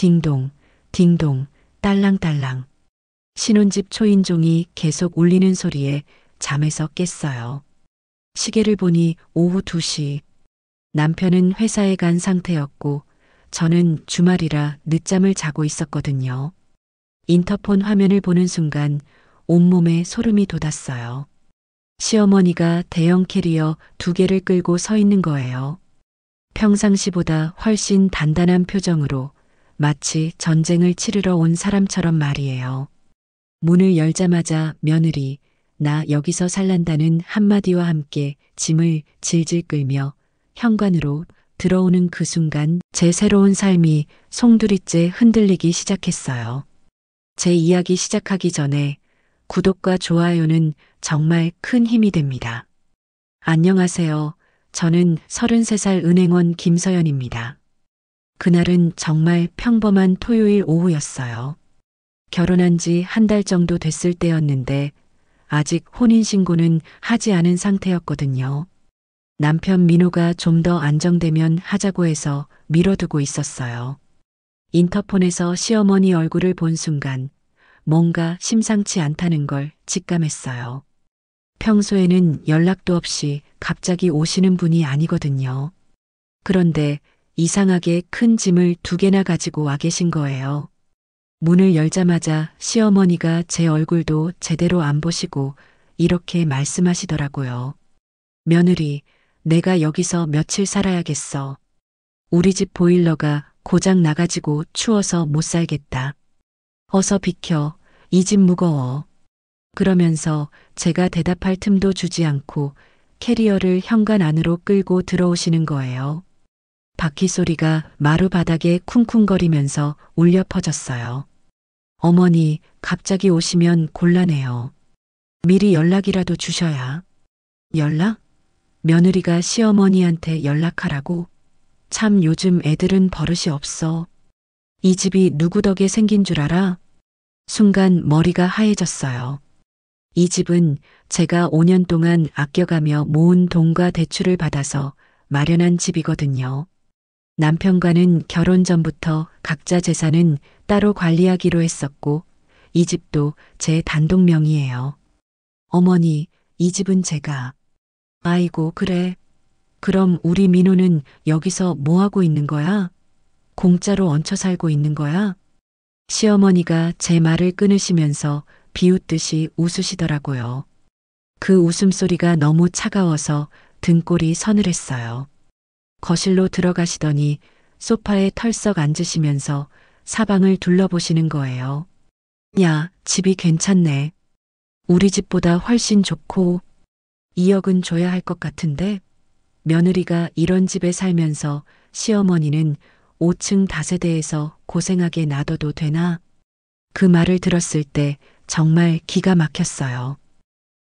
딩동, 딩동, 딸랑딸랑. 신혼집 초인종이 계속 울리는 소리에 잠에서 깼어요. 시계를 보니 오후 2시. 남편은 회사에 간 상태였고 저는 주말이라 늦잠을 자고 있었거든요. 인터폰 화면을 보는 순간 온몸에 소름이 돋았어요. 시어머니가 대형 캐리어 2개를 끌고 서 있는 거예요. 평상시보다 훨씬 단단한 표정으로 마치 전쟁을 치르러 온 사람처럼 말이에요. 문을 열자마자 며느리, 나 여기서 살란다는 한마디와 함께 짐을 질질 끌며 현관으로 들어오는 그 순간 제 새로운 삶이 송두리째 흔들리기 시작했어요. 제 이야기 시작하기 전에 구독과 좋아요는 정말 큰 힘이 됩니다. 안녕하세요. 저는 33살 은행원 김서연입니다. 그날은 정말 평범한 토요일 오후였어요. 결혼한 지 한 달 정도 됐을 때였는데 아직 혼인신고는 하지 않은 상태였거든요. 남편 민호가 좀 더 안정되면 하자고 해서 미뤄두고 있었어요. 인터폰에서 시어머니 얼굴을 본 순간 뭔가 심상치 않다는 걸 직감했어요. 평소에는 연락도 없이 갑자기 오시는 분이 아니거든요. 그런데 이상하게 큰 짐을 2개나 가지고 와 계신 거예요. 문을 열자마자 시어머니가 제 얼굴도 제대로 안 보시고 이렇게 말씀하시더라고요. 며느리, 내가 여기서 며칠 살아야겠어. 우리 집 보일러가 고장 나가지고 추워서 못 살겠다. 어서 비켜. 이 집 무거워. 그러면서 제가 대답할 틈도 주지 않고 캐리어를 현관 안으로 끌고 들어오시는 거예요. 바퀴 소리가 마루 바닥에 쿵쿵거리면서 울려 퍼졌어요. 어머니, 갑자기 오시면 곤란해요. 미리 연락이라도 주셔야. 연락? 며느리가 시어머니한테 연락하라고? 참 요즘 애들은 버릇이 없어. 이 집이 누구 덕에 생긴 줄 알아? 순간 머리가 하얘졌어요. 이 집은 제가 5년 동안 아껴가며 모은 돈과 대출을 받아서 마련한 집이거든요. 남편과는 결혼 전부터 각자 재산은 따로 관리하기로 했었고 이 집도 제 단독 명의예요. 어머니, 이 집은 제가. 아이고, 그래. 그럼 우리 민호는 여기서 뭐 하고 있는 거야? 공짜로 얹혀 살고 있는 거야? 시어머니가 제 말을 끊으시면서 비웃듯이 웃으시더라고요. 그 웃음소리가 너무 차가워서 등골이 서늘했어요. 거실로 들어가시더니 소파에 털썩 앉으시면서 사방을 둘러보시는 거예요. 야, 집이 괜찮네. 우리 집보다 훨씬 좋고 2억은 줘야 할 것 같은데 며느리가 이런 집에 살면서 시어머니는 5층 다세대에서 고생하게 놔둬도 되나? 그 말을 들었을 때 정말 기가 막혔어요.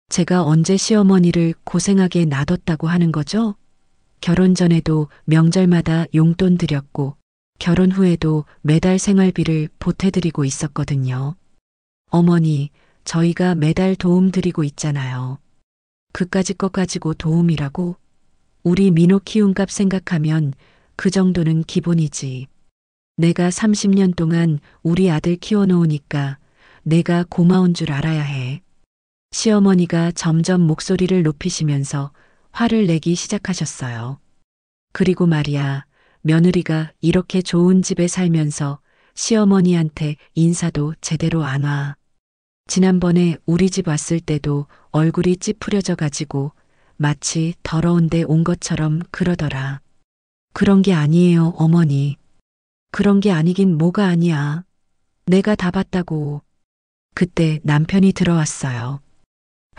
제가 언제 시어머니를 고생하게 놔뒀다고 하는 거죠? 결혼 전에도 명절마다 용돈 드렸고 결혼 후에도 매달 생활비를 보태드리고 있었거든요. 어머니, 저희가 매달 도움 드리고 있잖아요. 그까짓 것 가지고 도움이라고? 우리 민호 키운값 생각하면 그 정도는 기본이지. 내가 30년 동안 우리 아들 키워놓으니까 내가 고마운 줄 알아야 해. 시어머니가 점점 목소리를 높이시면서 화를 내기 시작하셨어요. 그리고 말이야, 며느리가 이렇게 좋은 집에 살면서 시어머니한테 인사도 제대로 안 와. 지난번에 우리 집 왔을 때도 얼굴이 찌푸려져 가지고 마치 더러운 데 온 것처럼 그러더라. 그런 게 아니에요, 어머니. 그런 게 아니긴 뭐가 아니야. 내가 다 봤다고. 그때 남편이 들어왔어요.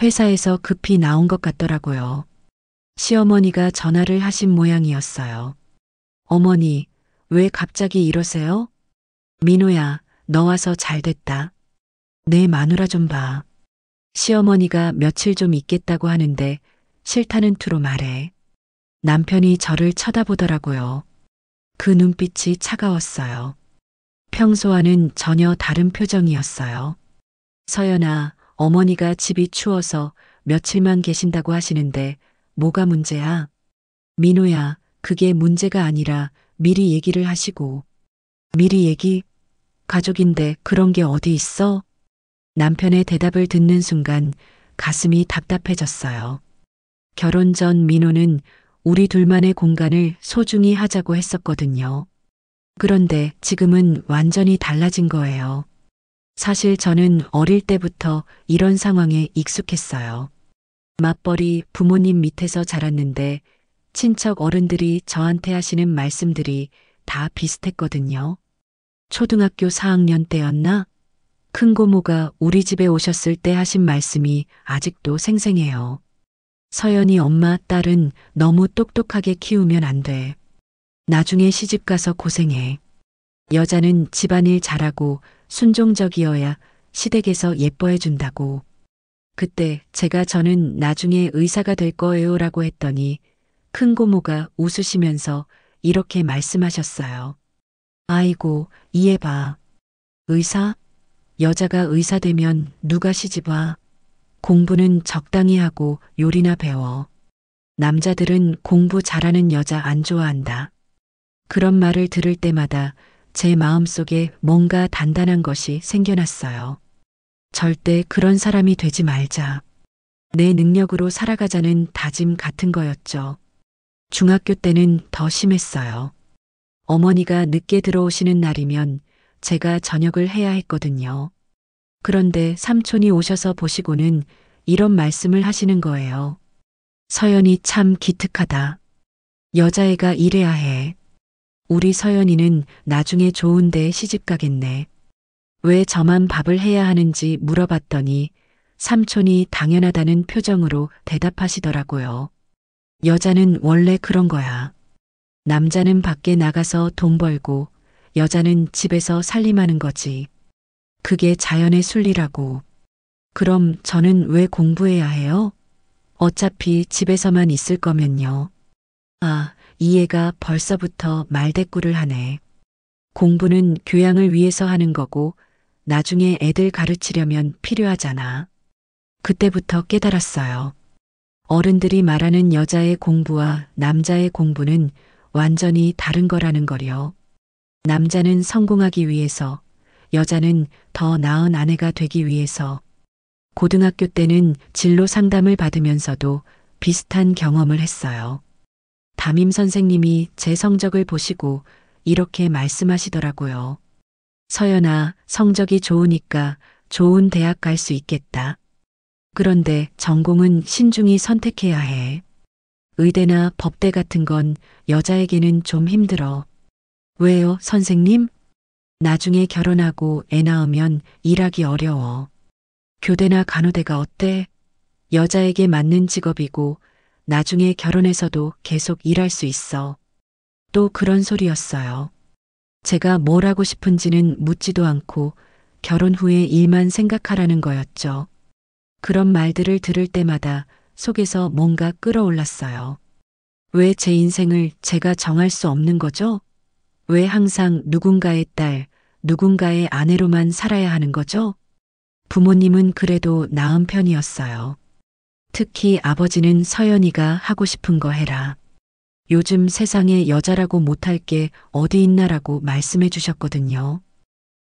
회사에서 급히 나온 것 같더라고요. 시어머니가 전화를 하신 모양이었어요. 어머니, 왜 갑자기 이러세요? 민호야, 너 와서 잘 됐다. 내 마누라 좀 봐. 시어머니가 며칠 좀 있겠다고 하는데 싫다는 투로 말해. 남편이 저를 쳐다보더라고요. 그 눈빛이 차가웠어요. 평소와는 전혀 다른 표정이었어요. 서연아, 어머니가 집이 추워서 며칠만 계신다고 하시는데 뭐가 문제야? 민호야, 그게 문제가 아니라 미리 얘기를 하시고. 미리 얘기? 가족인데 그런 게 어디 있어? 남편의 대답을 듣는 순간 가슴이 답답해졌어요. 결혼 전 민호는 우리 둘만의 공간을 소중히 하자고 했었거든요. 그런데 지금은 완전히 달라진 거예요. 사실 저는 어릴 때부터 이런 상황에 익숙했어요. 맞벌이 부모님 밑에서 자랐는데 친척 어른들이 저한테 하시는 말씀들이 다 비슷했거든요. 초등학교 4학년 때였나? 큰 고모가 우리 집에 오셨을 때 하신 말씀이 아직도 생생해요. 서연이 엄마 딸은 너무 똑똑하게 키우면 안 돼. 나중에 시집가서 고생해. 여자는 집안일 잘하고 순종적이어야 시댁에서 예뻐해 준다고. 그때 제가 저는 나중에 의사가 될 거예요 라고 했더니 큰 고모가 웃으시면서 이렇게 말씀하셨어요. 아이고, 이해봐. 의사? 여자가 의사 되면 누가 시집 와? 공부는 적당히 하고 요리나 배워. 남자들은 공부 잘하는 여자 안 좋아한다. 그런 말을 들을 때마다 제 마음속에 뭔가 단단한 것이 생겨났어요. 절대 그런 사람이 되지 말자. 내 능력으로 살아가자는 다짐 같은 거였죠. 중학교 때는 더 심했어요. 어머니가 늦게 들어오시는 날이면 제가 저녁을 해야 했거든요. 그런데 삼촌이 오셔서 보시고는 이런 말씀을 하시는 거예요. 서연이 참 기특하다. 여자애가 이래야 해. 우리 서연이는 나중에 좋은 데에 시집 가겠네. 왜 저만 밥을 해야 하는지 물어봤더니 삼촌이 당연하다는 표정으로 대답하시더라고요. 여자는 원래 그런 거야. 남자는 밖에 나가서 돈 벌고 여자는 집에서 살림하는 거지. 그게 자연의 순리라고. 그럼 저는 왜 공부해야 해요? 어차피 집에서만 있을 거면요. 아, 이 애가 벌써부터 말대꾸를 하네. 공부는 교양을 위해서 하는 거고 나중에 애들 가르치려면 필요하잖아. 그때부터 깨달았어요. 어른들이 말하는 여자의 공부와 남자의 공부는 완전히 다른 거라는 거요. 남자는 성공하기 위해서, 여자는 더 나은 아내가 되기 위해서. 고등학교 때는 진로 상담을 받으면서도 비슷한 경험을 했어요. 담임 선생님이 제 성적을 보시고 이렇게 말씀하시더라고요. 서연아, 성적이 좋으니까 좋은 대학 갈 수 있겠다. 그런데 전공은 신중히 선택해야 해. 의대나 법대 같은 건 여자에게는 좀 힘들어. 왜요, 선생님? 나중에 결혼하고 애 낳으면 일하기 어려워. 교대나 간호대가 어때? 여자에게 맞는 직업이고 나중에 결혼해서도 계속 일할 수 있어. 또 그런 소리였어요. 제가 뭘 하고 싶은지는 묻지도 않고 결혼 후에 일만 생각하라는 거였죠. 그런 말들을 들을 때마다 속에서 뭔가 끌어올랐어요. 왜 제 인생을 제가 정할 수 없는 거죠? 왜 항상 누군가의 딸, 누군가의 아내로만 살아야 하는 거죠? 부모님은 그래도 나은 편이었어요. 특히 아버지는 서연이가 하고 싶은 거 해라. 요즘 세상에 여자라고 못할 게 어디 있나라고 말씀해 주셨거든요.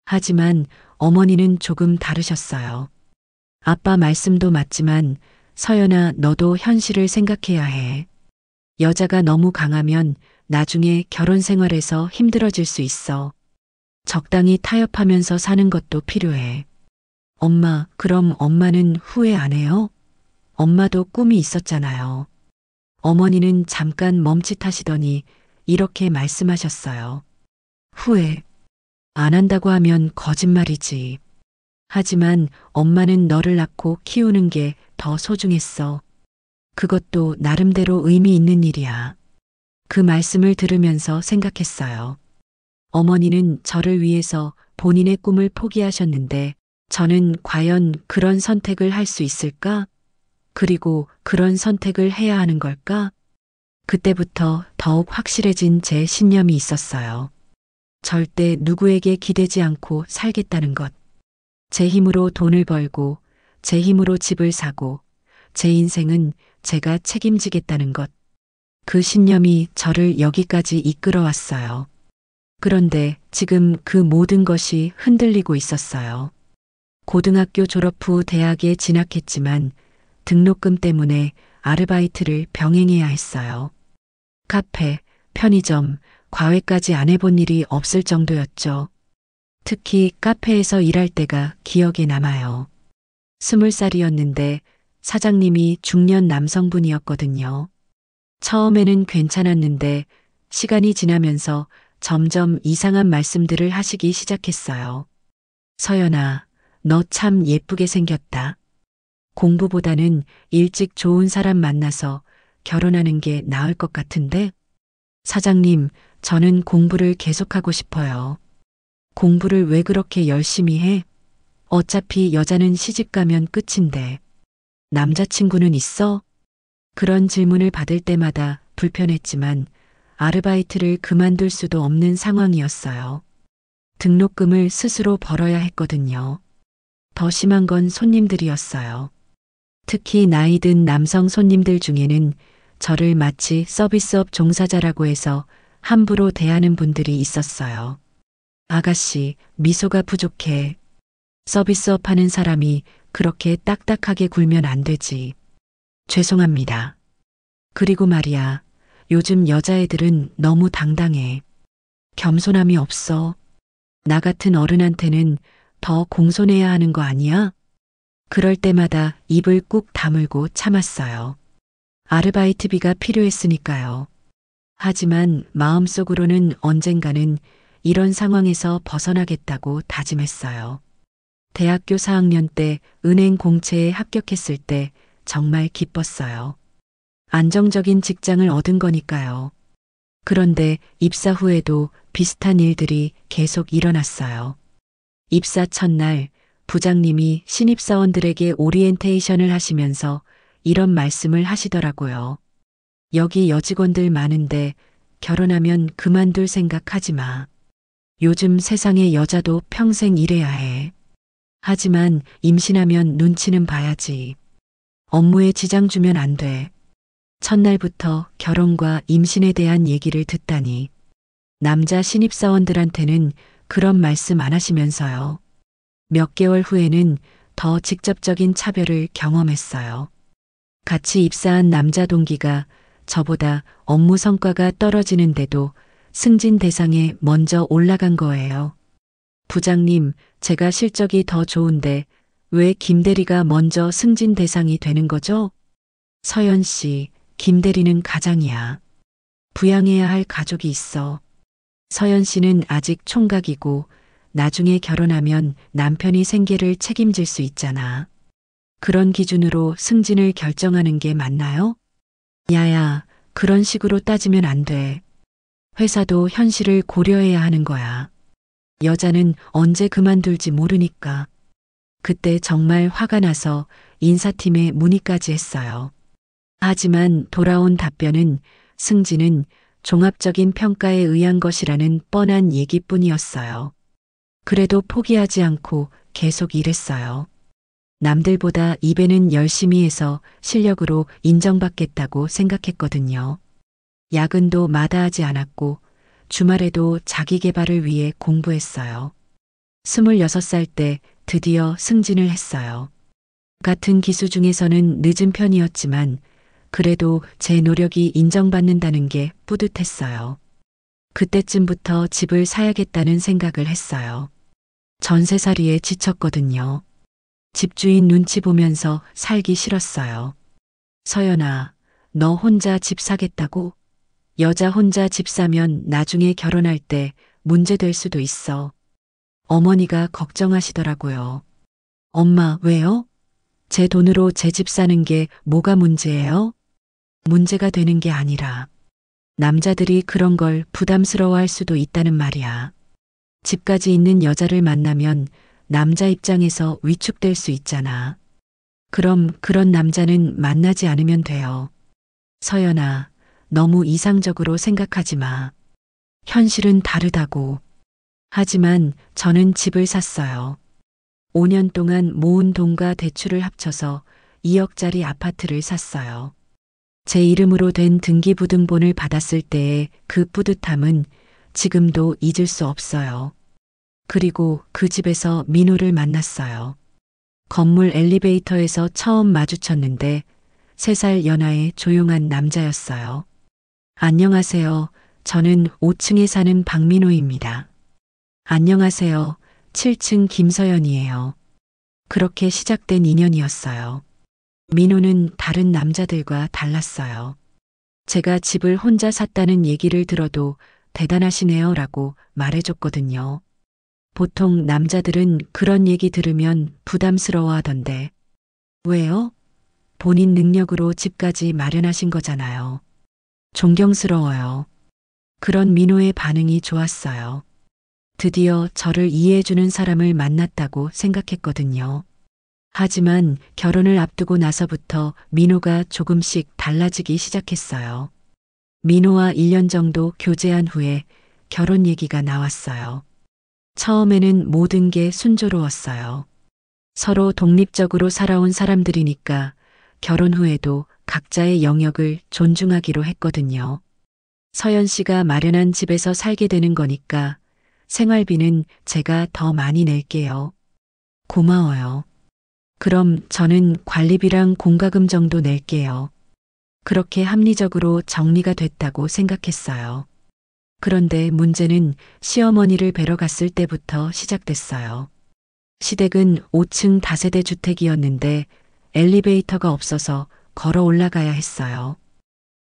하지만 어머니는 조금 다르셨어요. 아빠 말씀도 맞지만 서연아, 너도 현실을 생각해야 해. 여자가 너무 강하면 나중에 결혼 생활에서 힘들어질 수 있어. 적당히 타협하면서 사는 것도 필요해. 엄마, 그럼 엄마는 후회 안 해요? 엄마도 꿈이 있었잖아요. 어머니는 잠깐 멈칫하시더니 이렇게 말씀하셨어요. 후회 안 한다고 하면 거짓말이지. 하지만 엄마는 너를 낳고 키우는 게 더 소중했어. 그것도 나름대로 의미 있는 일이야. 그 말씀을 들으면서 생각했어요. 어머니는 저를 위해서 본인의 꿈을 포기하셨는데 저는 과연 그런 선택을 할 수 있을까? 그리고 그런 선택을 해야 하는 걸까? 그때부터 더욱 확실해진 제 신념이 있었어요. 절대 누구에게 기대지 않고 살겠다는 것. 제 힘으로 돈을 벌고, 제 힘으로 집을 사고, 제 인생은 제가 책임지겠다는 것. 그 신념이 저를 여기까지 이끌어왔어요. 그런데 지금 그 모든 것이 흔들리고 있었어요. 고등학교 졸업 후 대학에 진학했지만 등록금 때문에 아르바이트를 병행해야 했어요. 카페, 편의점, 과외까지 안 해본 일이 없을 정도였죠. 특히 카페에서 일할 때가 기억에 남아요. 20살이었는데 사장님이 중년 남성분이었거든요. 처음에는 괜찮았는데 시간이 지나면서 점점 이상한 말씀들을 하시기 시작했어요. 서연아, 너 참 예쁘게 생겼다. 공부보다는 일찍 좋은 사람 만나서 결혼하는 게 나을 것 같은데? 사장님, 저는 공부를 계속하고 싶어요. 공부를 왜 그렇게 열심히 해? 어차피 여자는 시집 가면 끝인데. 남자친구는 있어? 그런 질문을 받을 때마다 불편했지만 아르바이트를 그만둘 수도 없는 상황이었어요. 등록금을 스스로 벌어야 했거든요. 더 심한 건 손님들이었어요. 특히 나이 든 남성 손님들 중에는 저를 마치 서비스업 종사자라고 해서 함부로 대하는 분들이 있었어요. 아가씨, 미소가 부족해. 서비스업 하는 사람이 그렇게 딱딱하게 굴면 안 되지. 죄송합니다. 그리고 말이야, 요즘 여자애들은 너무 당당해. 겸손함이 없어. 나 같은 어른한테는 더 공손해야 하는 거 아니야? 그럴 때마다 입을 꾹 다물고 참았어요. 아르바이트비가 필요했으니까요. 하지만 마음속으로는 언젠가는 이런 상황에서 벗어나겠다고 다짐했어요. 대학교 4학년 때 은행 공채에 합격했을 때 정말 기뻤어요. 안정적인 직장을 얻은 거니까요. 그런데 입사 후에도 비슷한 일들이 계속 일어났어요. 입사 첫날 부장님이 신입사원들에게 오리엔테이션을 하시면서 이런 말씀을 하시더라고요. 여기 여직원들 많은데 결혼하면 그만둘 생각하지 마. 요즘 세상에 여자도 평생 일해야 해. 하지만 임신하면 눈치는 봐야지. 업무에 지장 주면 안 돼. 첫날부터 결혼과 임신에 대한 얘기를 듣다니. 남자 신입사원들한테는 그런 말씀 안 하시면서요. 몇 개월 후에는 더 직접적인 차별을 경험했어요. 같이 입사한 남자 동기가 저보다 업무 성과가 떨어지는데도 승진 대상에 먼저 올라간 거예요. 부장님, 제가 실적이 더 좋은데 왜 김 대리가 먼저 승진 대상이 되는 거죠? 서연 씨, 김 대리는 가장이야. 부양해야 할 가족이 있어. 서연 씨는 아직 총각이고 나중에 결혼하면 남편이 생계를 책임질 수 있잖아. 그런 기준으로 승진을 결정하는 게 맞나요? 야야, 그런 식으로 따지면 안 돼. 회사도 현실을 고려해야 하는 거야. 여자는 언제 그만둘지 모르니까. 그때 정말 화가 나서 인사팀에 문의까지 했어요. 하지만 돌아온 답변은 승진은 종합적인 평가에 의한 것이라는 뻔한 얘기뿐이었어요. 그래도 포기하지 않고 계속 일했어요. 남들보다 입에는 열심히 해서 실력으로 인정받겠다고 생각했거든요. 야근도 마다하지 않았고 주말에도 자기 개발을 위해 공부했어요. 26살 때 드디어 승진을 했어요. 같은 기수 중에서는 늦은 편이었지만 그래도 제 노력이 인정받는다는 게 뿌듯했어요. 그때쯤부터 집을 사야겠다는 생각을 했어요. 전세살이에 지쳤거든요. 집주인 눈치 보면서 살기 싫었어요. 서연아, 너 혼자 집 사겠다고? 여자 혼자 집 사면 나중에 결혼할 때 문제될 수도 있어. 어머니가 걱정하시더라고요. 엄마, 왜요? 제 돈으로 제 집 사는 게 뭐가 문제예요? 문제가 되는 게 아니라 남자들이 그런 걸 부담스러워할 수도 있다는 말이야. 집까지 있는 여자를 만나면 남자 입장에서 위축될 수 있잖아. 그럼 그런 남자는 만나지 않으면 돼요. 서연아, 너무 이상적으로 생각하지 마. 현실은 다르다고. 하지만 저는 집을 샀어요. 5년 동안 모은 돈과 대출을 합쳐서 2억짜리 아파트를 샀어요. 제 이름으로 된 등기부등본을 받았을 때의 그 뿌듯함은 지금도 잊을 수 없어요. 그리고 그 집에서 민호를 만났어요. 건물 엘리베이터에서 처음 마주쳤는데 3살 연하의 조용한 남자였어요. 안녕하세요. 저는 5층에 사는 박민호입니다. 안녕하세요. 7층 김서연이에요. 그렇게 시작된 인연이었어요. 민호는 다른 남자들과 달랐어요. 제가 집을 혼자 샀다는 얘기를 들어도 대단하시네요 라고 말해줬거든요. 보통 남자들은 그런 얘기 들으면 부담스러워 하던데. 왜요? 본인 능력으로 집까지 마련하신 거잖아요. 존경스러워요. 그런 민호의 반응이 좋았어요. 드디어 저를 이해해주는 사람을 만났다고 생각했거든요. 하지만 결혼을 앞두고 나서부터 민호가 조금씩 달라지기 시작했어요. 민호와 1년 정도 교제한 후에 결혼 얘기가 나왔어요. 처음에는 모든 게 순조로웠어요. 서로 독립적으로 살아온 사람들이니까 결혼 후에도 각자의 영역을 존중하기로 했거든요. 서연 씨가 마련한 집에서 살게 되는 거니까 생활비는 제가 더 많이 낼게요. 고마워요. 그럼 저는 관리비랑 공과금 정도 낼게요. 그렇게 합리적으로 정리가 됐다고 생각했어요. 그런데 문제는 시어머니를 뵈러 갔을 때부터 시작됐어요. 시댁은 5층 다세대 주택이었는데 엘리베이터가 없어서 걸어 올라가야 했어요.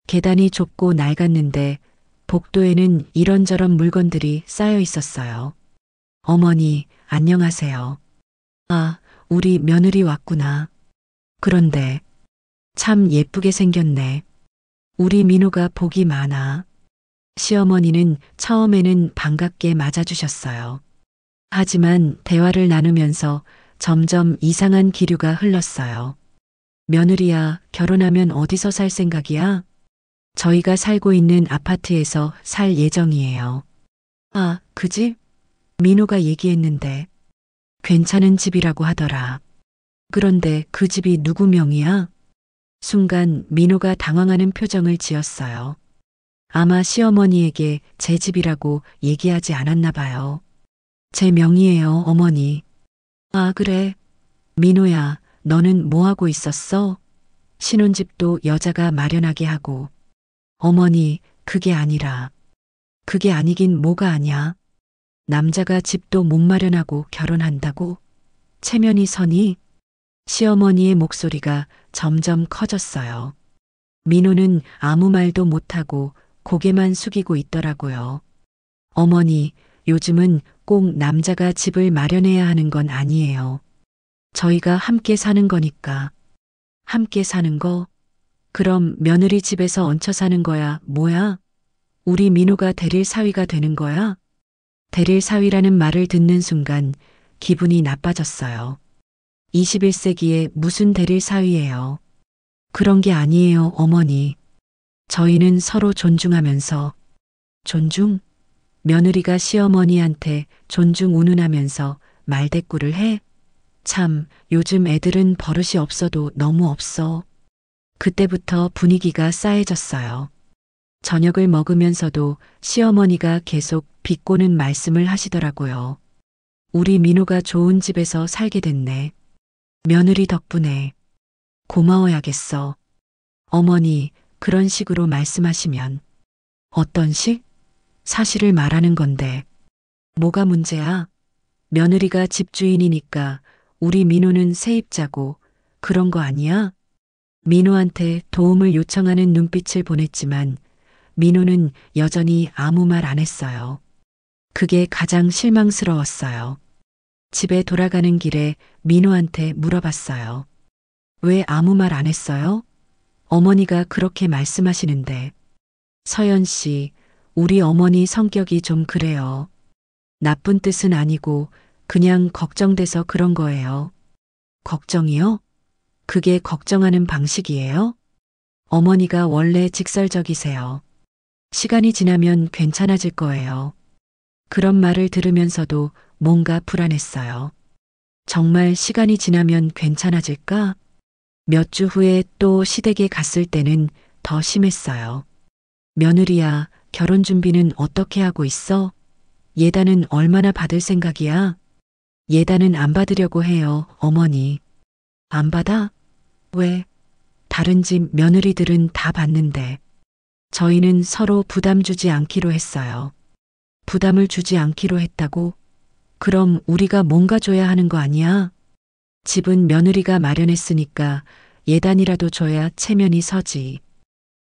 계단이 좁고 낡았는데 복도에는 이런저런 물건들이 쌓여 있었어요. 어머니, 안녕하세요. 아, 우리 며느리 왔구나. 그런데 참 예쁘게 생겼네. 우리 민호가 복이 많아. 시어머니는 처음에는 반갑게 맞아주셨어요. 하지만 대화를 나누면서 점점 이상한 기류가 흘렀어요. 며느리야, 결혼하면 어디서 살 생각이야? 저희가 살고 있는 아파트에서 살 예정이에요. 아, 그 집? 민호가 얘기했는데 괜찮은 집이라고 하더라. 그런데 그 집이 누구 명이야? 순간 민호가 당황하는 표정을 지었어요. 아마 시어머니에게 제 집이라고 얘기하지 않았나 봐요. 제 명의예요, 어머니. 아, 그래. 민호야, 너는 뭐 하고 있었어? 신혼집도 여자가 마련하게 하고. 어머니, 그게 아니라. 그게 아니긴 뭐가 아냐. 남자가 집도 못 마련하고 결혼한다고? 체면이 서니? 시어머니의 목소리가 점점 커졌어요. 민호는 아무 말도 못하고 고개만 숙이고 있더라고요. 어머니, 요즘은 꼭 남자가 집을 마련해야 하는 건 아니에요. 저희가 함께 사는 거니까. 함께 사는 거? 그럼 며느리 집에서 얹혀 사는 거야, 뭐야? 우리 민호가 대릴 사위가 되는 거야? 대릴 사위라는 말을 듣는 순간 기분이 나빠졌어요. 21세기에 무슨 대릴 사위예요. 그런 게 아니에요, 어머니. 저희는 서로 존중하면서. 존중? 며느리가 시어머니한테 존중 운운하면서 말대꾸를 해? 참, 요즘 애들은 버릇이 없어도 너무 없어. 그때부터 분위기가 싸해졌어요. 저녁을 먹으면서도 시어머니가 계속 비꼬는 말씀을 하시더라고요. 우리 민호가 좋은 집에서 살게 됐네. 며느리 덕분에. 고마워야겠어. 어머니, 그런 식으로 말씀하시면. 어떤 식? 사실을 말하는 건데. 뭐가 문제야? 며느리가 집주인이니까 우리 민호는 세입자고 그런 거 아니야? 민호한테 도움을 요청하는 눈빛을 보냈지만 민호는 여전히 아무 말 안 했어요. 그게 가장 실망스러웠어요. 집에 돌아가는 길에 민호한테 물어봤어요. 왜 아무 말 안 했어요? 어머니가 그렇게 말씀하시는데. 서연 씨, 우리 어머니 성격이 좀 그래요. 나쁜 뜻은 아니고 그냥 걱정돼서 그런 거예요. 걱정이요? 그게 걱정하는 방식이에요? 어머니가 원래 직설적이세요. 시간이 지나면 괜찮아질 거예요. 그런 말을 들으면서도 뭔가 불안했어요. 정말 시간이 지나면 괜찮아질까? 몇 주 후에 또 시댁에 갔을 때는 더 심했어요. 며느리야, 결혼 준비는 어떻게 하고 있어? 예단은 얼마나 받을 생각이야? 예단은 안 받으려고 해요, 어머니. 안 받아? 왜? 다른 집 며느리들은 다 받는데. 저희는 서로 부담 주지 않기로 했어요. 부담을 주지 않기로 했다고? 그럼 우리가 뭔가 줘야 하는 거 아니야? 집은 며느리가 마련했으니까 예단이라도 줘야 체면이 서지.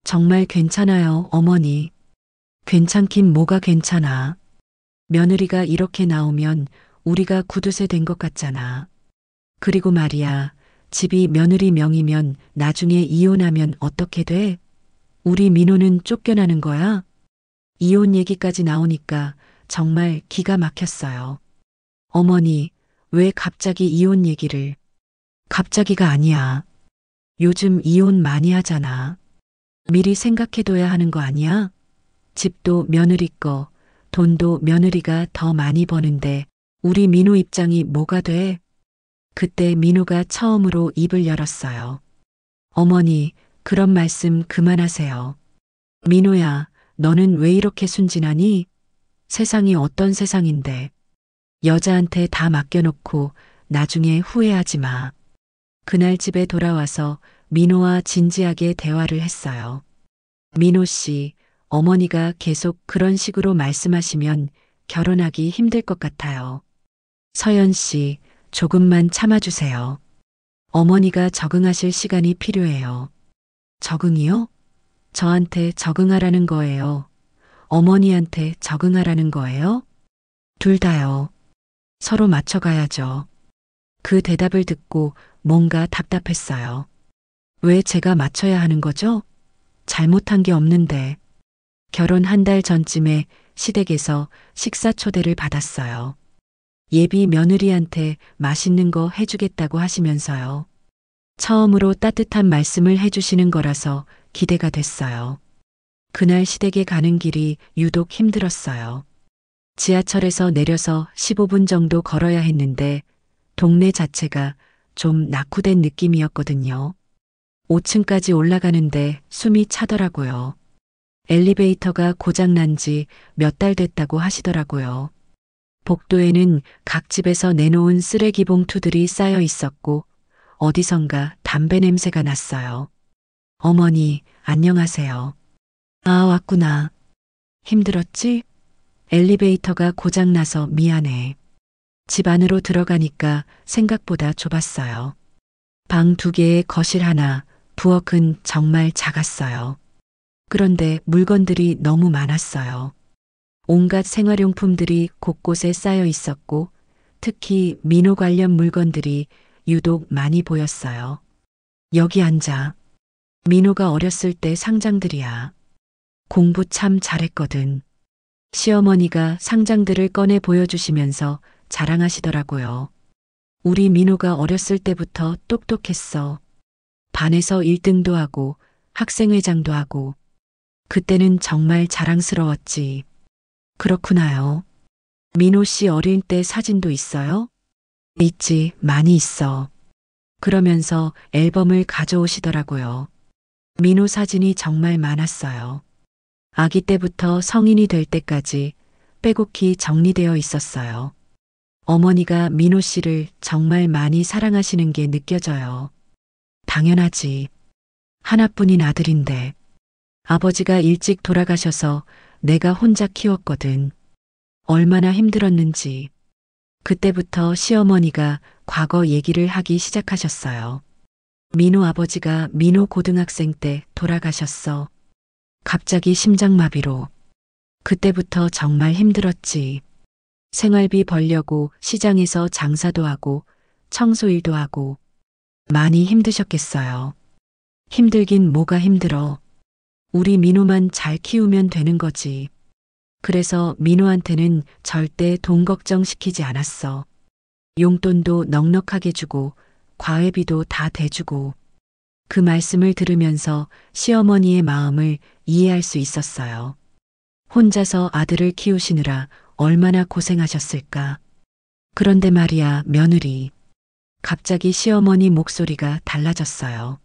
정말 괜찮아요, 어머니. 괜찮긴 뭐가 괜찮아. 며느리가 이렇게 나오면 우리가 구두쇠 된 것 같잖아. 그리고 말이야, 집이 며느리 명의면 나중에 이혼하면 어떻게 돼? 우리 민호는 쫓겨나는 거야? 이혼 얘기까지 나오니까 정말 기가 막혔어요. 어머니, 왜 갑자기 이혼 얘기를? 갑자기가 아니야. 요즘 이혼 많이 하잖아. 미리 생각해둬야 하는 거 아니야? 집도 며느리 거, 돈도 며느리가 더 많이 버는데 우리 민호 입장이 뭐가 돼? 그때 민호가 처음으로 입을 열었어요. 어머니, 그런 말씀 그만하세요. 민호야, 너는 왜 이렇게 순진하니? 세상이 어떤 세상인데. 여자한테 다 맡겨놓고 나중에 후회하지 마. 그날 집에 돌아와서 민호와 진지하게 대화를 했어요. 민호 씨, 어머니가 계속 그런 식으로 말씀하시면 결혼하기 힘들 것 같아요. 서연 씨, 조금만 참아주세요. 어머니가 적응하실 시간이 필요해요. 적응이요? 저한테 적응하라는 거예요. 어머니한테 적응하라는 거예요? 둘 다요. 서로 맞춰가야죠. 그 대답을 듣고 뭔가 답답했어요. 왜 제가 맞춰야 하는 거죠? 잘못한 게 없는데. 결혼 한 달 전쯤에 시댁에서 식사 초대를 받았어요. 예비 며느리한테 맛있는 거 해주겠다고 하시면서요. 처음으로 따뜻한 말씀을 해주시는 거라서 기대가 됐어요. 그날 시댁에 가는 길이 유독 힘들었어요. 지하철에서 내려서 15분 정도 걸어야 했는데 동네 자체가 좀 낙후된 느낌이었거든요. 5층까지 올라가는데 숨이 차더라고요. 엘리베이터가 고장난 지 몇 달 됐다고 하시더라고요. 복도에는 각 집에서 내놓은 쓰레기 봉투들이 쌓여 있었고 어디선가 담배 냄새가 났어요. 어머니, 안녕하세요. 아, 왔구나. 힘들었지? 엘리베이터가 고장나서 미안해. 집 안으로 들어가니까 생각보다 좁았어요. 방 2개에 거실 하나, 부엌은 정말 작았어요. 그런데 물건들이 너무 많았어요. 온갖 생활용품들이 곳곳에 쌓여 있었고 특히 민호 관련 물건들이 유독 많이 보였어요. 여기 앉아. 민호가 어렸을 때 상장들이야. 공부 참 잘했거든. 시어머니가 상장들을 꺼내 보여주시면서 자랑하시더라고요. 우리 민호가 어렸을 때부터 똑똑했어. 반에서 1등도 하고 학생회장도 하고 그때는 정말 자랑스러웠지. 그렇구나요. 민호 씨 어린 때 사진도 있어요? 있지, 많이 있어. 그러면서 앨범을 가져오시더라고요. 민호 사진이 정말 많았어요. 아기 때부터 성인이 될 때까지 빼곡히 정리되어 있었어요. 어머니가 민호 씨를 정말 많이 사랑하시는 게 느껴져요. 당연하지. 하나뿐인 아들인데. 아버지가 일찍 돌아가셔서 내가 혼자 키웠거든. 얼마나 힘들었는지. 그때부터 시어머니가 과거 얘기를 하기 시작하셨어요. 민호 아버지가 민호 고등학생 때 돌아가셨어. 갑자기 심장마비로. 그때부터 정말 힘들었지. 생활비 벌려고 시장에서 장사도 하고 청소일도 하고 많이 힘드셨겠어요. 힘들긴 뭐가 힘들어. 우리 민호만 잘 키우면 되는 거지. 그래서 민호한테는 절대 돈 걱정시키지 않았어. 용돈도 넉넉하게 주고 과외비도 다 대주고. 그 말씀을 들으면서 시어머니의 마음을 이해할 수 있었어요. 혼자서 아들을 키우시느라 얼마나 고생하셨을까. 그런데 말이야, 며느리. 갑자기 시어머니 목소리가 달라졌어요.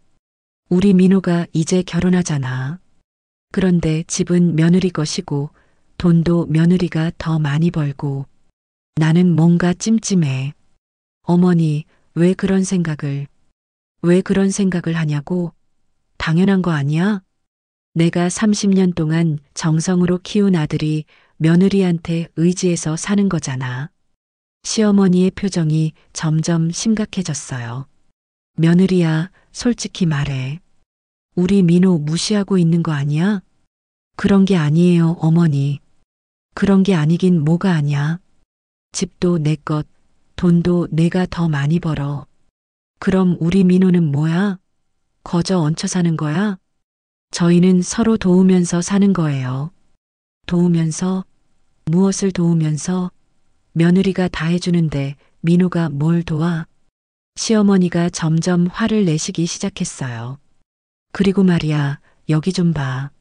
우리 민호가 이제 결혼하잖아. 그런데 집은 며느리 것이고 돈도 며느리가 더 많이 벌고 나는 뭔가 찜찜해. 어머니, 왜 그런 생각을 하냐고? 당연한 거 아니야? 내가 30년 동안 정성으로 키운 아들이 며느리한테 의지해서 사는 거잖아. 시어머니의 표정이 점점 심각해졌어요. 며느리야, 솔직히 말해. 우리 민호 무시하고 있는 거 아니야? 그런 게 아니에요, 어머니. 그런 게 아니긴 뭐가 아냐. 집도 내 것, 돈도 내가 더 많이 벌어. 그럼 우리 민호는 뭐야? 거저 얹혀 사는 거야? 저희는 서로 도우면서 사는 거예요. 도우면서? 무엇을 도우면서? 며느리가 다 해주는데 민호가 뭘 도와? 시어머니가 점점 화를 내시기 시작했어요. 그리고 말이야, 여기 좀 봐.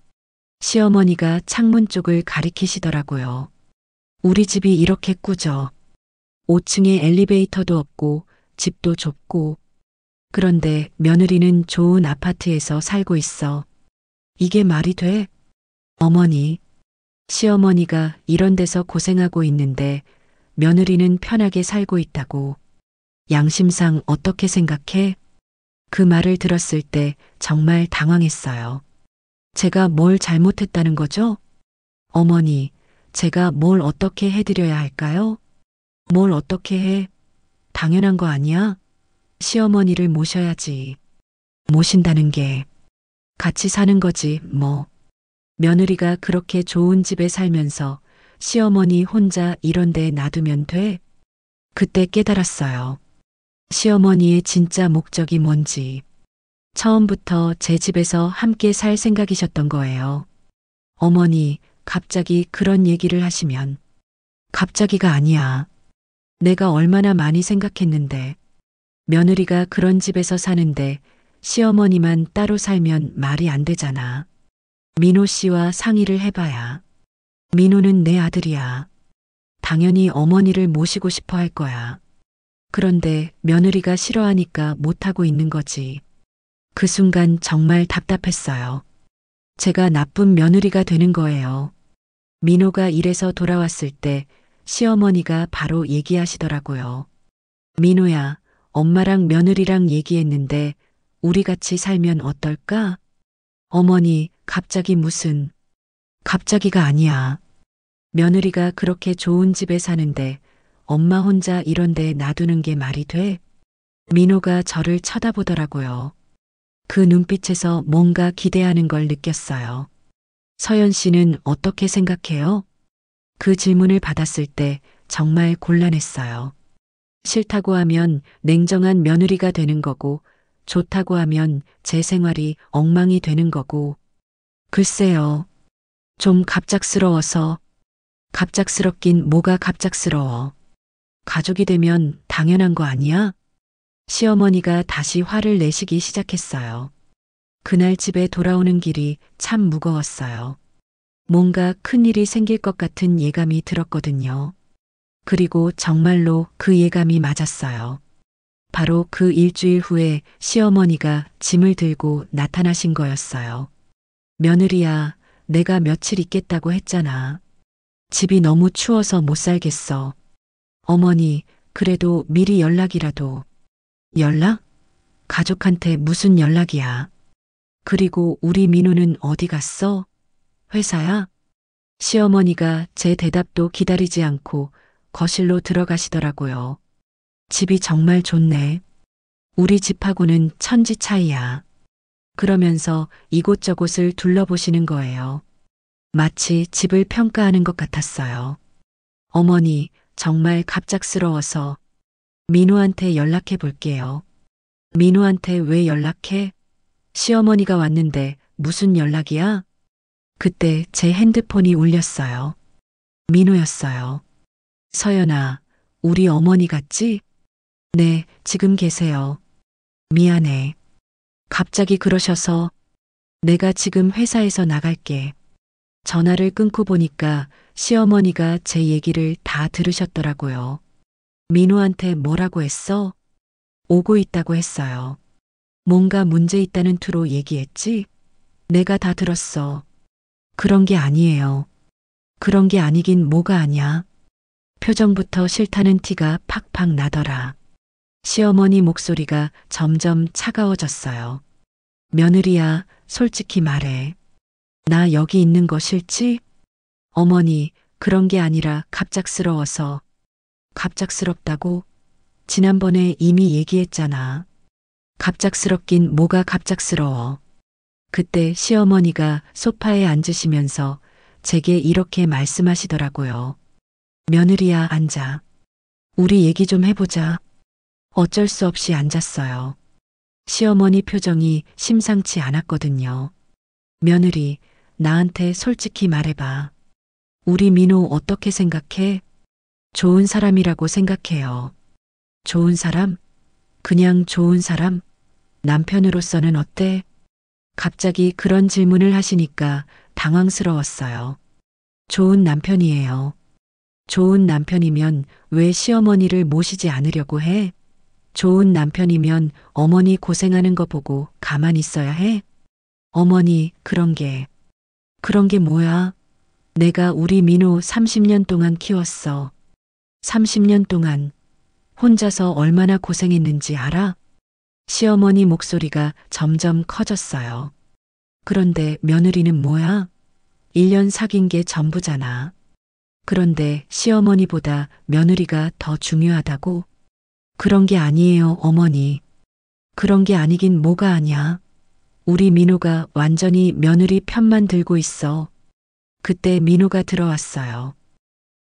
시어머니가 창문 쪽을 가리키시더라고요. 우리 집이 이렇게 꾸져. 5층에 엘리베이터도 없고 집도 좁고 그런데 며느리는 좋은 아파트에서 살고 있어. 이게 말이 돼? 어머니, 시어머니가 이런 데서 고생하고 있는데 며느리는 편하게 살고 있다고. 양심상 어떻게 생각해? 그 말을 들었을 때 정말 당황했어요. 제가 뭘 잘못했다는 거죠? 어머니, 제가 뭘 어떻게 해드려야 할까요? 뭘 어떻게 해? 당연한 거 아니야? 시어머니를 모셔야지. 모신다는 게 같이 사는 거지, 뭐. 며느리가 그렇게 좋은 집에 살면서 시어머니 혼자 이런 데 놔두면 돼? 그때 깨달았어요. 시어머니의 진짜 목적이 뭔지. 처음부터 제 집에서 함께 살 생각이셨던 거예요. 어머니, 갑자기 그런 얘기를 하시면. 갑자기가 아니야. 내가 얼마나 많이 생각했는데. 며느리가 그런 집에서 사는데 시어머니만 따로 살면 말이 안 되잖아. 민호 씨와 상의를 해봐야. 민호는 내 아들이야. 당연히 어머니를 모시고 싶어 할 거야. 그런데 며느리가 싫어하니까 못하고 있는 거지. 그 순간 정말 답답했어요. 제가 나쁜 며느리가 되는 거예요. 민호가 일해서 돌아왔을 때 시어머니가 바로 얘기하시더라고요. 민호야, 엄마랑 며느리랑 얘기했는데 우리 같이 살면 어떨까? 어머니, 갑자기 무슨, 갑자기가 아니야. 며느리가 그렇게 좋은 집에 사는데 엄마 혼자 이런 데 놔두는 게 말이 돼? 민호가 저를 쳐다보더라고요. 그 눈빛에서 뭔가 기대하는 걸 느꼈어요. 서연 씨는 어떻게 생각해요? 그 질문을 받았을 때 정말 곤란했어요. 싫다고 하면 냉정한 며느리가 되는 거고, 좋다고 하면 제 생활이 엉망이 되는 거고, 글쎄요. 좀 갑작스러워서, 갑작스럽긴 뭐가 갑작스러워. 가족이 되면 당연한 거 아니야? 시어머니가 다시 화를 내시기 시작했어요. 그날 집에 돌아오는 길이 참 무거웠어요. 뭔가 큰일이 생길 것 같은 예감이 들었거든요. 그리고 정말로 그 예감이 맞았어요. 바로 그 일주일 후에 시어머니가 짐을 들고 나타나신 거였어요. 며느리야, 내가 며칠 있겠다고 했잖아. 집이 너무 추워서 못 살겠어. 어머니, 그래도 미리 연락이라도. 연락? 가족한테 무슨 연락이야? 그리고 우리 민호는 어디 갔어? 회사야? 시어머니가 제 대답도 기다리지 않고 거실로 들어가시더라고요. 집이 정말 좋네. 우리 집하고는 천지 차이야. 그러면서 이곳저곳을 둘러보시는 거예요. 마치 집을 평가하는 것 같았어요. 어머니, 정말 갑작스러워서 민호한테 연락해 볼게요. 민호한테 왜 연락해? 시어머니가 왔는데 무슨 연락이야? 그때 제 핸드폰이 울렸어요. 민호였어요. 서연아, 우리 어머니 같지? 네, 지금 계세요. 미안해. 갑자기 그러셔서 내가 지금 회사에서 나갈게. 전화를 끊고 보니까 시어머니가 제 얘기를 다 들으셨더라고요. 민호한테 뭐라고 했어? 오고 있다고 했어요. 뭔가 문제 있다는 투로 얘기했지? 내가 다 들었어. 그런 게 아니에요. 그런 게 아니긴 뭐가 아냐. 표정부터 싫다는 티가 팍팍 나더라. 시어머니 목소리가 점점 차가워졌어요. 며느리야, 솔직히 말해. 나 여기 있는 거 싫지? 어머니, 그런 게 아니라 갑작스러워서. 갑작스럽다고? 지난번에 이미 얘기했잖아. 갑작스럽긴 뭐가 갑작스러워. 그때 시어머니가 소파에 앉으시면서 제게 이렇게 말씀하시더라고요. 며느리야, 앉아. 우리 얘기 좀 해보자. 어쩔 수 없이 앉았어요. 시어머니 표정이 심상치 않았거든요. 며느리, 나한테 솔직히 말해봐. 우리 민호 어떻게 생각해? 좋은 사람이라고 생각해요. 좋은 사람? 그냥 좋은 사람? 남편으로서는 어때? 갑자기 그런 질문을 하시니까 당황스러웠어요. 좋은 남편이에요. 좋은 남편이면 왜 시어머니를 모시지 않으려고 해? 좋은 남편이면 어머니 고생하는 거 보고 가만히 있어야 해? 어머니, 그런 게 뭐야? 내가 우리 민호 30년 동안 키웠어. 30년 동안 혼자서 얼마나 고생했는지 알아? 시어머니 목소리가 점점 커졌어요. 그런데 며느리는 뭐야? 1년 사귄 게 전부잖아. 그런데 시어머니보다 며느리가 더 중요하다고? 그런 게 아니에요, 어머니. 그런 게 아니긴 뭐가 아냐. 우리 민호가 완전히 며느리 편만 들고 있어. 그때 민호가 들어왔어요.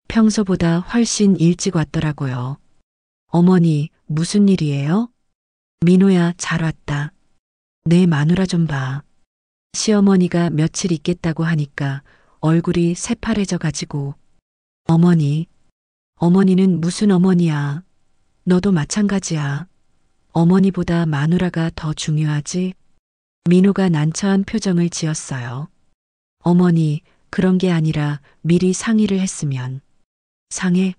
평소보다 훨씬 일찍 왔더라고요. 어머니, 무슨 일이에요? 민호야, 잘 왔다. 내 마누라 좀 봐. 시어머니가 며칠 있겠다고 하니까 얼굴이 새파래져 가지고. 어머니, 어머니는 무슨 어머니야. 너도 마찬가지야. 어머니보다 마누라가 더 중요하지? 민호가 난처한 표정을 지었어요. 어머니, 그런 게 아니라 미리 상의를 했으면. 상해?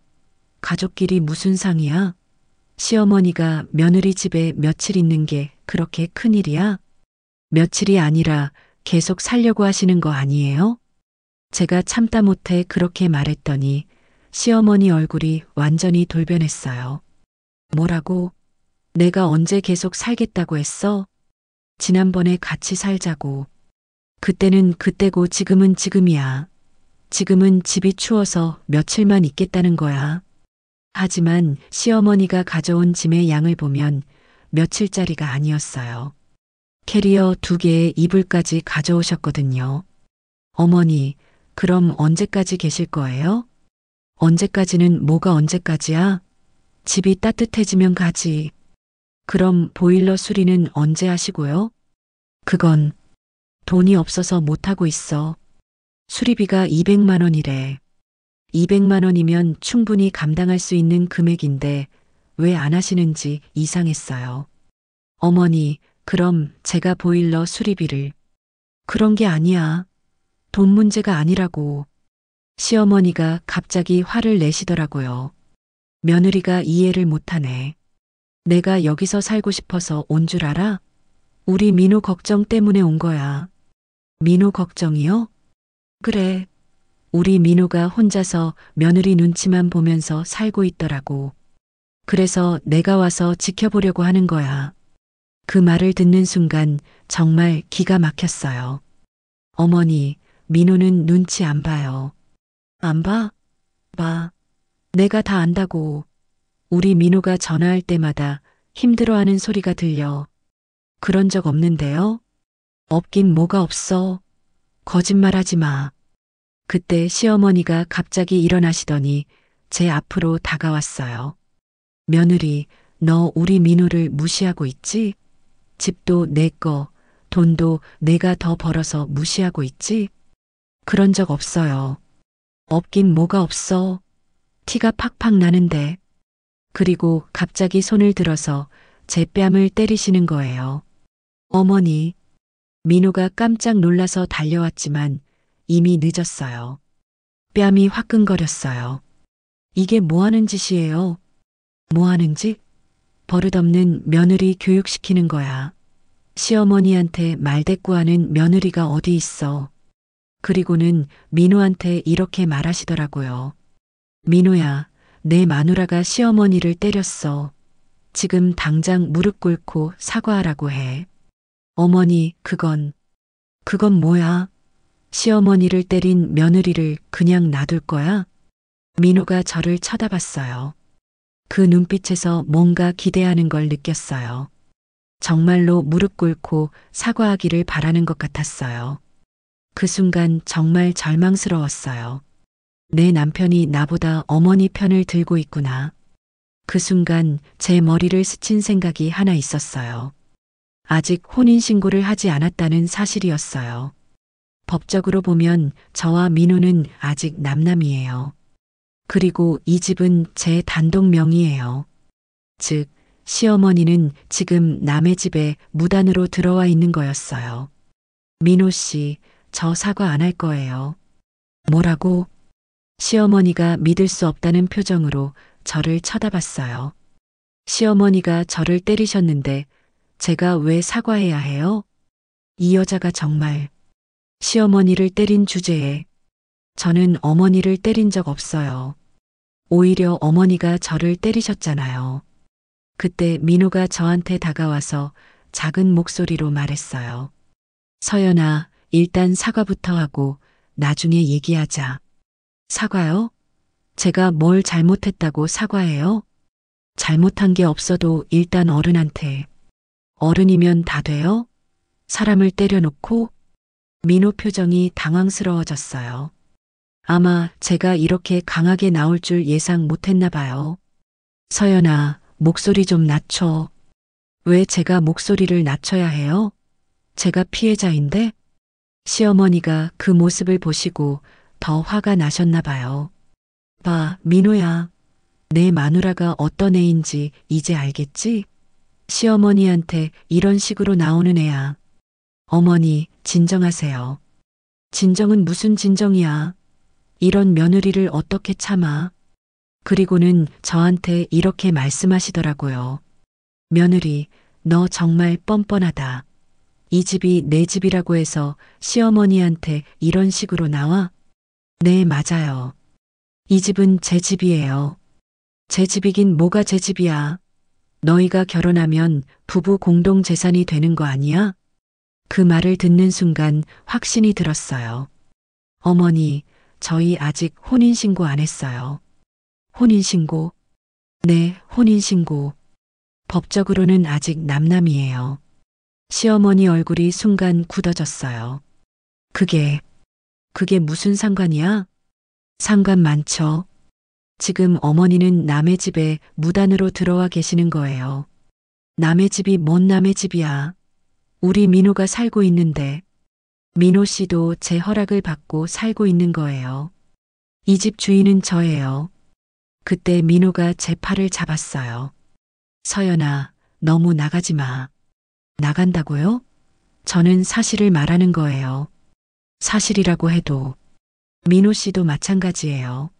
가족끼리 무슨 상이야? 시어머니가 며느리 집에 며칠 있는 게 그렇게 큰일이야? 며칠이 아니라 계속 살려고 하시는 거 아니에요? 제가 참다 못해 그렇게 말했더니 시어머니 얼굴이 완전히 돌변했어요. 뭐라고? 내가 언제 계속 살겠다고 했어? 지난번에 같이 살자고. 그때는 그때고 지금은 지금이야. 지금은 집이 추워서 며칠만 있겠다는 거야. 하지만 시어머니가 가져온 짐의 양을 보면 며칠짜리가 아니었어요. 캐리어 2개에 이불까지 가져오셨거든요. 어머니, 그럼 언제까지 계실 거예요? 언제까지는 뭐가 언제까지야? 집이 따뜻해지면 가지. 그럼 보일러 수리는 언제 하시고요? 그건 돈이 없어서 못하고 있어. 수리비가 200만 원이래. 200만 원이면 충분히 감당할 수 있는 금액인데 왜 안 하시는지 이상했어요. 어머니, 그럼 제가 보일러 수리비를. 그런 게 아니야. 돈 문제가 아니라고. 시어머니가 갑자기 화를 내시더라고요. 며느리가 이해를 못하네. 내가 여기서 살고 싶어서 온 줄 알아? 우리 민호 걱정 때문에 온 거야. 민호 걱정이요? 그래. 우리 민호가 혼자서 며느리 눈치만 보면서 살고 있더라고. 그래서 내가 와서 지켜보려고 하는 거야. 그 말을 듣는 순간 정말 기가 막혔어요. 어머니, 민호는 눈치 안 봐요. 안 봐? 봐. 내가 다 안다고. 우리 민호가 전화할 때마다 힘들어하는 소리가 들려. 그런 적 없는데요? 없긴 뭐가 없어. 거짓말하지 마. 그때 시어머니가 갑자기 일어나시더니 제 앞으로 다가왔어요. 며느리, 너 우리 민호를 무시하고 있지? 집도 내 거, 돈도 내가 더 벌어서 무시하고 있지? 그런 적 없어요. 없긴 뭐가 없어. 티가 팍팍 나는데. 그리고 갑자기 손을 들어서 제 뺨을 때리시는 거예요. 어머니, 민호가 깜짝 놀라서 달려왔지만 이미 늦었어요. 뺨이 화끈거렸어요. 이게 뭐 하는 짓이에요? 뭐 하는 짓? 버릇없는 며느리 교육시키는 거야. 시어머니한테 말대꾸하는 며느리가 어디 있어. 그리고는 민호한테 이렇게 말하시더라고요. 민호야, 내 마누라가 시어머니를 때렸어. 지금 당장 무릎 꿇고 사과하라고 해. 어머니, 그건 뭐야? 시어머니를 때린 며느리를 그냥 놔둘 거야? 민호가 저를 쳐다봤어요. 그 눈빛에서 뭔가 기대하는 걸 느꼈어요. 정말로 무릎 꿇고 사과하기를 바라는 것 같았어요. 그 순간 정말 절망스러웠어요. 내 남편이 나보다 어머니 편을 들고 있구나. 그 순간 제 머리를 스친 생각이 하나 있었어요. 아직 혼인신고를 하지 않았다는 사실이었어요. 법적으로 보면 저와 민호는 아직 남남이에요. 그리고 이 집은 제 단독 명의예요. 즉, 시어머니는 지금 남의 집에 무단으로 들어와 있는 거였어요. 민호 씨, 저 사과 안 할 거예요. 뭐라고? 시어머니가 믿을 수 없다는 표정으로 저를 쳐다봤어요. 시어머니가 저를 때리셨는데 제가 왜 사과해야 해요? 이 여자가 정말 시어머니를 때린 주제에 저는 어머니를 때린 적 없어요. 오히려 어머니가 저를 때리셨잖아요. 그때 민호가 저한테 다가와서 작은 목소리로 말했어요. 서연아, 일단 사과부터 하고 나중에 얘기하자. 사과요? 제가 뭘 잘못했다고 사과해요? 잘못한 게 없어도 일단 어른한테. 어른이면 다 돼요? 사람을 때려놓고? 민호 표정이 당황스러워졌어요. 아마 제가 이렇게 강하게 나올 줄 예상 못했나 봐요. 서연아, 목소리 좀 낮춰. 왜 제가 목소리를 낮춰야 해요? 제가 피해자인데? 시어머니가 그 모습을 보시고 더 화가 나셨나 봐요. 봐, 민호야. 내 마누라가 어떤 애인지 이제 알겠지? 시어머니한테 이런 식으로 나오는 애야. 어머니, 진정하세요. 진정은 무슨 진정이야. 이런 며느리를 어떻게 참아. 그리고는 저한테 이렇게 말씀하시더라고요. 며느리, 너 정말 뻔뻔하다. 이 집이 내 집이라고 해서 시어머니한테 이런 식으로 나와? 네, 맞아요. 이 집은 제 집이에요. 제 집이긴 뭐가 제 집이야. 너희가 결혼하면 부부 공동 재산이 되는 거 아니야? 그 말을 듣는 순간 확신이 들었어요. 어머니, 저희 아직 혼인신고 안 했어요. 혼인신고? 네, 혼인신고. 법적으로는 아직 남남이에요. 시어머니 얼굴이 순간 굳어졌어요. 그게 무슨 상관이야? 상관 많죠. 지금 어머니는 남의 집에 무단으로 들어와 계시는 거예요. 남의 집이 뭔 남의 집이야. 우리 민호가 살고 있는데 민호 씨도 제 허락을 받고 살고 있는 거예요. 이 집 주인은 저예요. 그때 민호가 제 팔을 잡았어요. 서연아, 너무 나가지 마. 나간다고요? 저는 사실을 말하는 거예요. 사실이라고 해도 민호 씨도 마찬가지예요.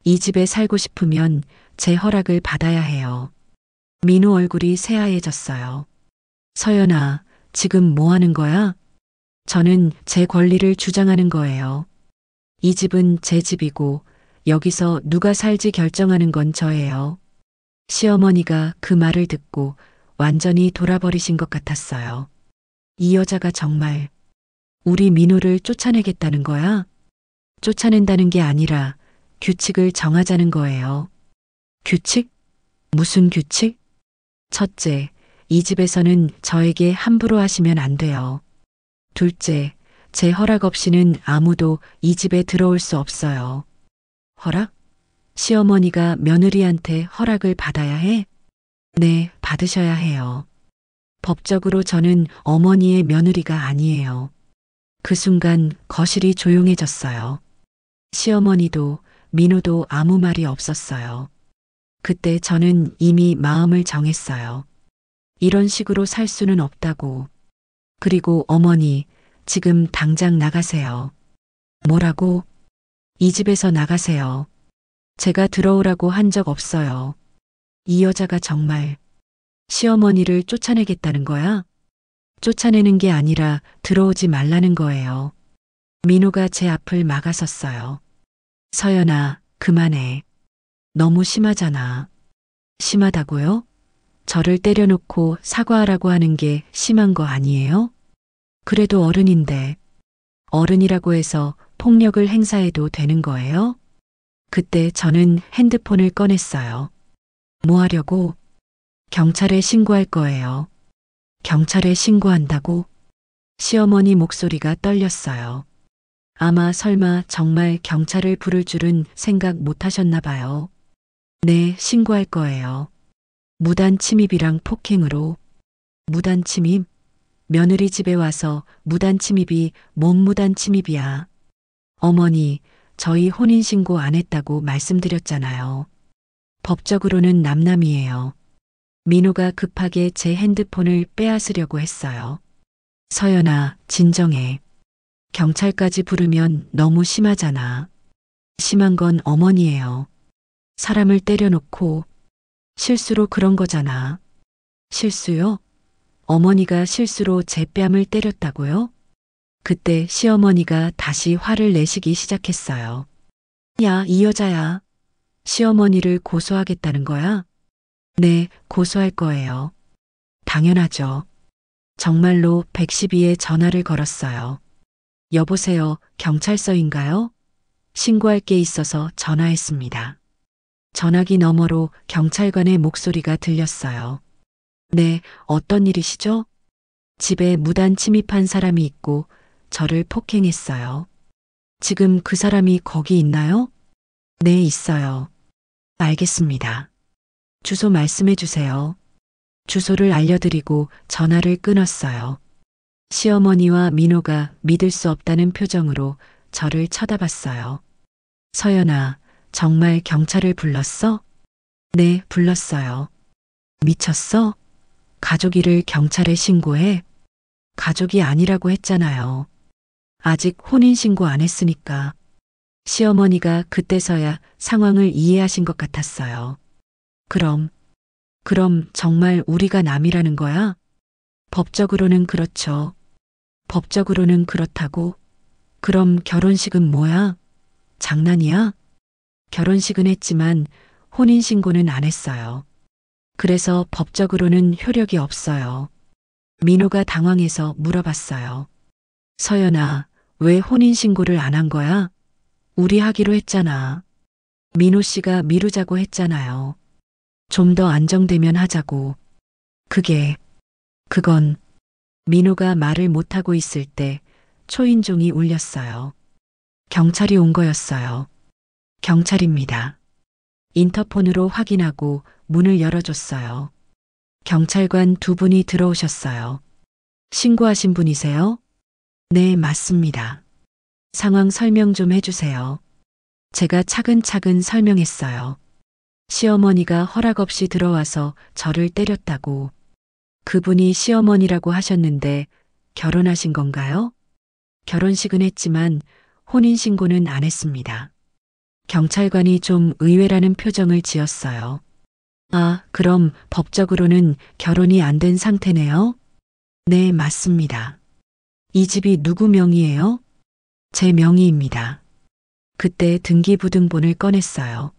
이 집에 살고 싶으면 제 허락을 받아야 해요. 민호 얼굴이 새하얘졌어요. 서연아, 지금 뭐 하는 거야? 저는 제 권리를 주장하는 거예요. 이 집은 제 집이고 여기서 누가 살지 결정하는 건 저예요. 시어머니가 그 말을 듣고 완전히 돌아버리신 것 같았어요. 이 여자가 정말 우리 민호를 쫓아내겠다는 거야? 쫓아낸다는 게 아니라 규칙을 정하자는 거예요. 규칙? 무슨 규칙? 첫째, 이 집에서는 저에게 함부로 하시면 안 돼요. 둘째, 제 허락 없이는 아무도 이 집에 들어올 수 없어요. 허락? 시어머니가 며느리한테 허락을 받아야 해? 네, 받으셔야 해요. 법적으로 저는 어머니의 며느리가 아니에요. 그 순간 거실이 조용해졌어요. 시어머니도 민호도 아무 말이 없었어요. 그때 저는 이미 마음을 정했어요. 이런 식으로 살 수는 없다고. 그리고 어머니, 지금 당장 나가세요. 뭐라고? 이 집에서 나가세요. 제가 들어오라고 한 적 없어요. 이 여자가 정말 시어머니를 쫓아내겠다는 거야? 쫓아내는 게 아니라 들어오지 말라는 거예요. 민호가 제 앞을 막아섰어요. 서연아, 그만해. 너무 심하잖아. 심하다고요? 저를 때려놓고 사과하라고 하는 게 심한 거 아니에요? 그래도 어른인데 어른이라고 해서 폭력을 행사해도 되는 거예요? 그때 저는 핸드폰을 꺼냈어요. 뭐 하려고? 경찰에 신고할 거예요. 경찰에 신고한다고? 시어머니 목소리가 떨렸어요. 아마 설마 정말 경찰을 부를 줄은 생각 못 하셨나 봐요. 네, 신고할 거예요. 무단 침입이랑 폭행으로. 무단 침입? 며느리 집에 와서 무단 침입이 뭔 무단 침입이야. 어머니, 저희 혼인신고 안 했다고 말씀드렸잖아요. 법적으로는 남남이에요. 민호가 급하게 제 핸드폰을 빼앗으려고 했어요. 서연아, 진정해. 경찰까지 부르면 너무 심하잖아. 심한 건 어머니예요. 사람을 때려놓고 실수로 그런 거잖아. 실수요? 어머니가 실수로 제 뺨을 때렸다고요? 그때 시어머니가 다시 화를 내시기 시작했어요. 야, 이 여자야. 시어머니를 고소하겠다는 거야? 네, 고소할 거예요. 당연하죠. 정말로 112에 전화를 걸었어요. 여보세요, 경찰서인가요? 신고할 게 있어서 전화했습니다. 전화기 너머로 경찰관의 목소리가 들렸어요. 네, 어떤 일이시죠? 집에 무단 침입한 사람이 있고 저를 폭행했어요. 지금 그 사람이 거기 있나요? 네, 있어요. 알겠습니다. 주소 말씀해 주세요. 주소를 알려드리고 전화를 끊었어요. 시어머니와 민호가 믿을 수 없다는 표정으로 저를 쳐다봤어요. 서연아, 정말 경찰을 불렀어? 네, 불렀어요. 미쳤어? 가족 일을 경찰에 신고해? 가족이 아니라고 했잖아요. 아직 혼인신고 안 했으니까. 시어머니가 그때서야 상황을 이해하신 것 같았어요. 그럼 정말 우리가 남이라는 거야? 법적으로는 그렇죠. 법적으로는 그렇다고? 그럼 결혼식은 뭐야? 장난이야? 결혼식은 했지만 혼인신고는 안 했어요. 그래서 법적으로는 효력이 없어요. 민호가 당황해서 물어봤어요. 서연아, 왜 혼인신고를 안 한 거야? 우리 하기로 했잖아. 민호 씨가 미루자고 했잖아요. 좀 더 안정되면 하자고. 그건 민호가 말을 못하고 있을 때 초인종이 울렸어요. 경찰이 온 거였어요. 경찰입니다. 인터폰으로 확인하고 문을 열어줬어요. 경찰관 두 분이 들어오셨어요. 신고하신 분이세요? 네, 맞습니다. 상황 설명 좀 해주세요. 제가 차근차근 설명했어요. 시어머니가 허락 없이 들어와서 저를 때렸다고. 그분이 시어머니라고 하셨는데 결혼하신 건가요? 결혼식은 했지만 혼인신고는 안 했습니다. 경찰관이 좀 의외라는 표정을 지었어요. 아, 그럼 법적으로는 결혼이 안 된 상태네요? 네, 맞습니다. 이 집이 누구 명의예요? 제 명의입니다. 그때 등기부등본을 꺼냈어요.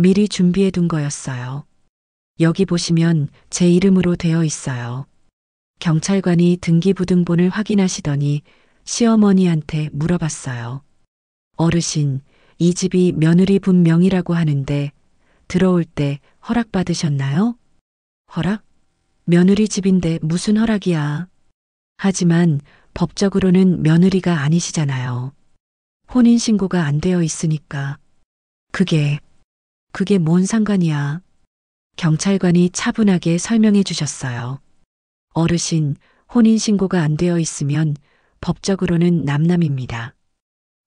미리 준비해 둔 거였어요. 여기 보시면 제 이름으로 되어 있어요. 경찰관이 등기부등본을 확인하시더니 시어머니한테 물어봤어요. 어르신, 이 집이 며느리 분 명의라고 하는데 들어올 때 허락받으셨나요? 허락? 며느리 집인데 무슨 허락이야. 하지만 법적으로는 며느리가 아니시잖아요. 혼인신고가 안 되어 있으니까. 그게 뭔 상관이야. 경찰관이 차분하게 설명해 주셨어요. 어르신, 혼인신고가 안 되어 있으면 법적으로는 남남입니다.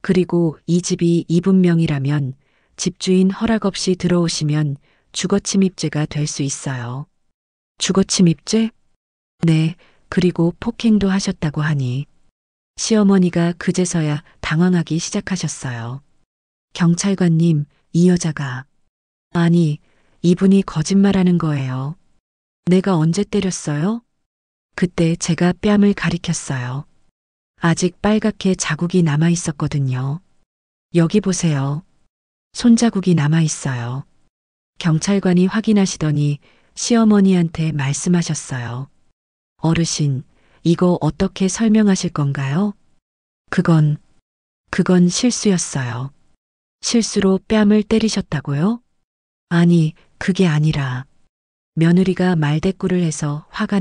그리고 이 집이 이분 명의라면 집주인 허락 없이 들어오시면 주거침입죄가 될 수 있어요. 주거침입죄? 네, 그리고 폭행도 하셨다고 하니. 시어머니가 그제서야 당황하기 시작하셨어요. 경찰관님, 이 여자가. 아니, 이분이 거짓말하는 거예요. 내가 언제 때렸어요? 그때 제가 뺨을 가리켰어요. 아직 빨갛게 자국이 남아 있었거든요. 여기 보세요. 손자국이 남아 있어요. 경찰관이 확인하시더니 시어머니한테 말씀하셨어요. 어르신, 이거 어떻게 설명하실 건가요? 그건, 그건 실수였어요. 실수로 뺨을 때리셨다고요? 아니, 그게 아니라 며느리가 말대꾸를 해서 화가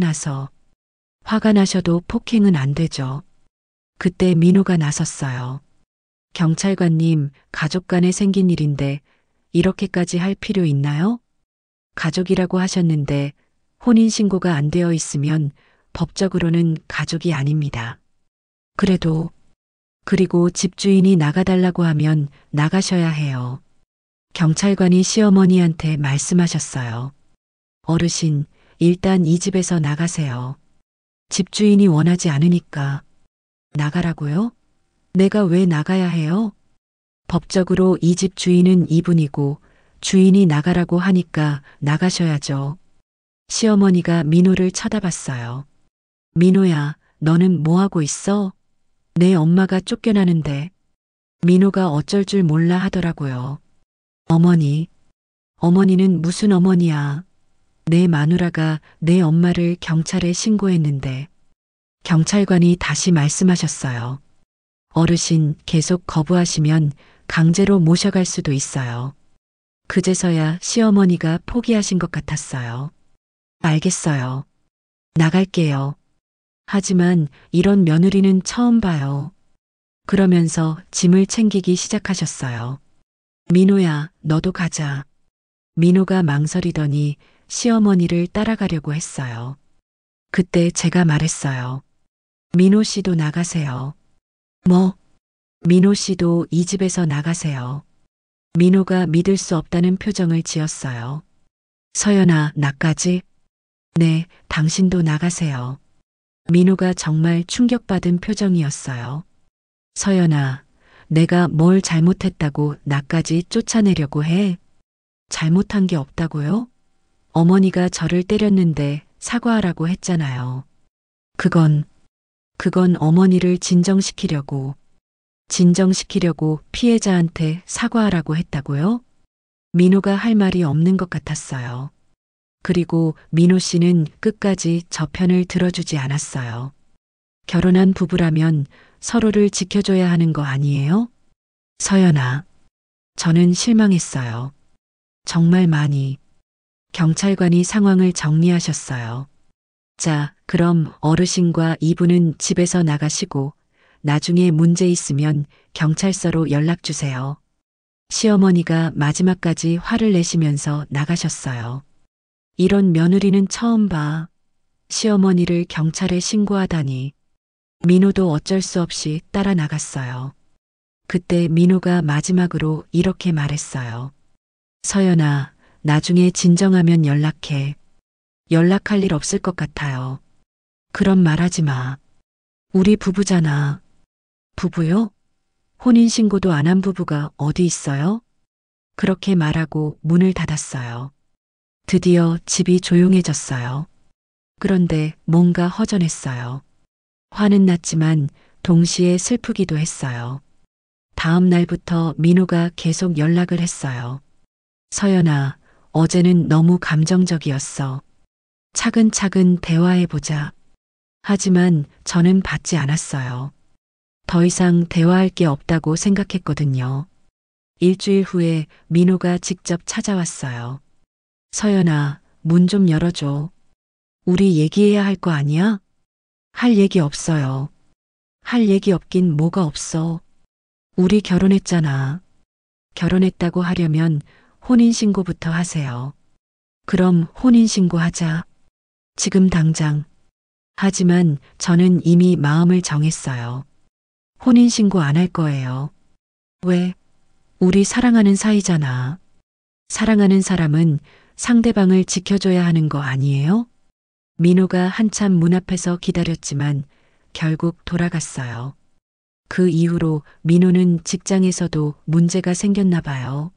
나셔도 폭행은 안 되죠. 그때 민호가 나섰어요. 경찰관님, 가족 간에 생긴 일인데 이렇게까지 할 필요 있나요? 가족이라고 하셨는데 혼인신고가 안 되어 있으면 법적으로는 가족이 아닙니다. 그래도, 그리고 집주인이 나가달라고 하면 나가셔야 해요. 경찰관이 시어머니한테 말씀하셨어요. 어르신, 일단 이 집에서 나가세요. 집주인이 원하지 않으니까. 나가라고요? 내가 왜 나가야 해요? 법적으로 이 집 주인은 이분이고 주인이 나가라고 하니까 나가셔야죠. 시어머니가 민호를 쳐다봤어요. 민호야, 너는 뭐 하고 있어? 내 엄마가 쫓겨나는데. 민호가 어쩔 줄 몰라 하더라고요. 어머니, 어머니는 무슨 어머니야? 내 마누라가 내 엄마를 경찰에 신고했는데. 경찰관이 다시 말씀하셨어요. 어르신 계속 거부하시면 강제로 모셔갈 수도 있어요. 그제서야 시어머니가 포기하신 것 같았어요. 알겠어요. 나갈게요. 하지만 이런 며느리는 처음 봐요. 그러면서 짐을 챙기기 시작하셨어요. 민호야, 너도 가자. 민호가 망설이더니 시어머니를 따라가려고 했어요. 그때 제가 말했어요. 민호 씨도 나가세요. 뭐? 민호 씨도 이 집에서 나가세요. 민호가 믿을 수 없다는 표정을 지었어요. 서연아, 나까지? 네, 당신도 나가세요. 민호가 정말 충격받은 표정이었어요. 서연아, 내가 뭘 잘못했다고 나까지 쫓아내려고 해? 잘못한 게 없다고요? 어머니가 저를 때렸는데 사과하라고 했잖아요. 그건 어머니를 진정시키려고 피해자한테 사과하라고 했다고요? 민호가 할 말이 없는 것 같았어요. 그리고 민호 씨는 끝까지 저 편을 들어주지 않았어요. 결혼한 부부라면 서로를 지켜줘야 하는 거 아니에요? 서연아, 저는 실망했어요. 정말 많이. 경찰관이 상황을 정리하셨어요. 자, 그럼 어르신과 이분은 집에서 나가시고 나중에 문제 있으면 경찰서로 연락 주세요. 시어머니가 마지막까지 화를 내시면서 나가셨어요. 이런 며느리는 처음 봐. 시어머니를 경찰에 신고하다니. 민호도 어쩔 수 없이 따라 나갔어요. 그때 민호가 마지막으로 이렇게 말했어요. 서연아, 나중에 진정하면 연락해. 연락할 일 없을 것 같아요. 그런 말 하지 마. 우리 부부잖아. 부부요? 혼인신고도 안 한 부부가 어디 있어요? 그렇게 말하고 문을 닫았어요. 드디어 집이 조용해졌어요. 그런데 뭔가 허전했어요. 화는 났지만 동시에 슬프기도 했어요. 다음 날부터 민호가 계속 연락을 했어요. 서연아, 어제는 너무 감정적이었어. 차근차근 대화해보자. 하지만 저는 받지 않았어요. 더 이상 대화할 게 없다고 생각했거든요. 일주일 후에 민호가 직접 찾아왔어요. 서연아, 문 좀 열어줘. 우리 얘기해야 할 거 아니야? 할 얘기 없어요. 할 얘기 없긴 뭐가 없어. 우리 결혼했잖아. 결혼했다고 하려면 혼인신고부터 하세요. 그럼 혼인신고 하자. 지금 당장. 하지만 저는 이미 마음을 정했어요. 혼인신고 안 할 거예요. 왜? 우리 사랑하는 사이잖아. 사랑하는 사람은 상대방을 지켜줘야 하는 거 아니에요? 민호가 한참 문 앞에서 기다렸지만 결국 돌아갔어요. 그 이후로 민호는 직장에서도 문제가 생겼나 봐요.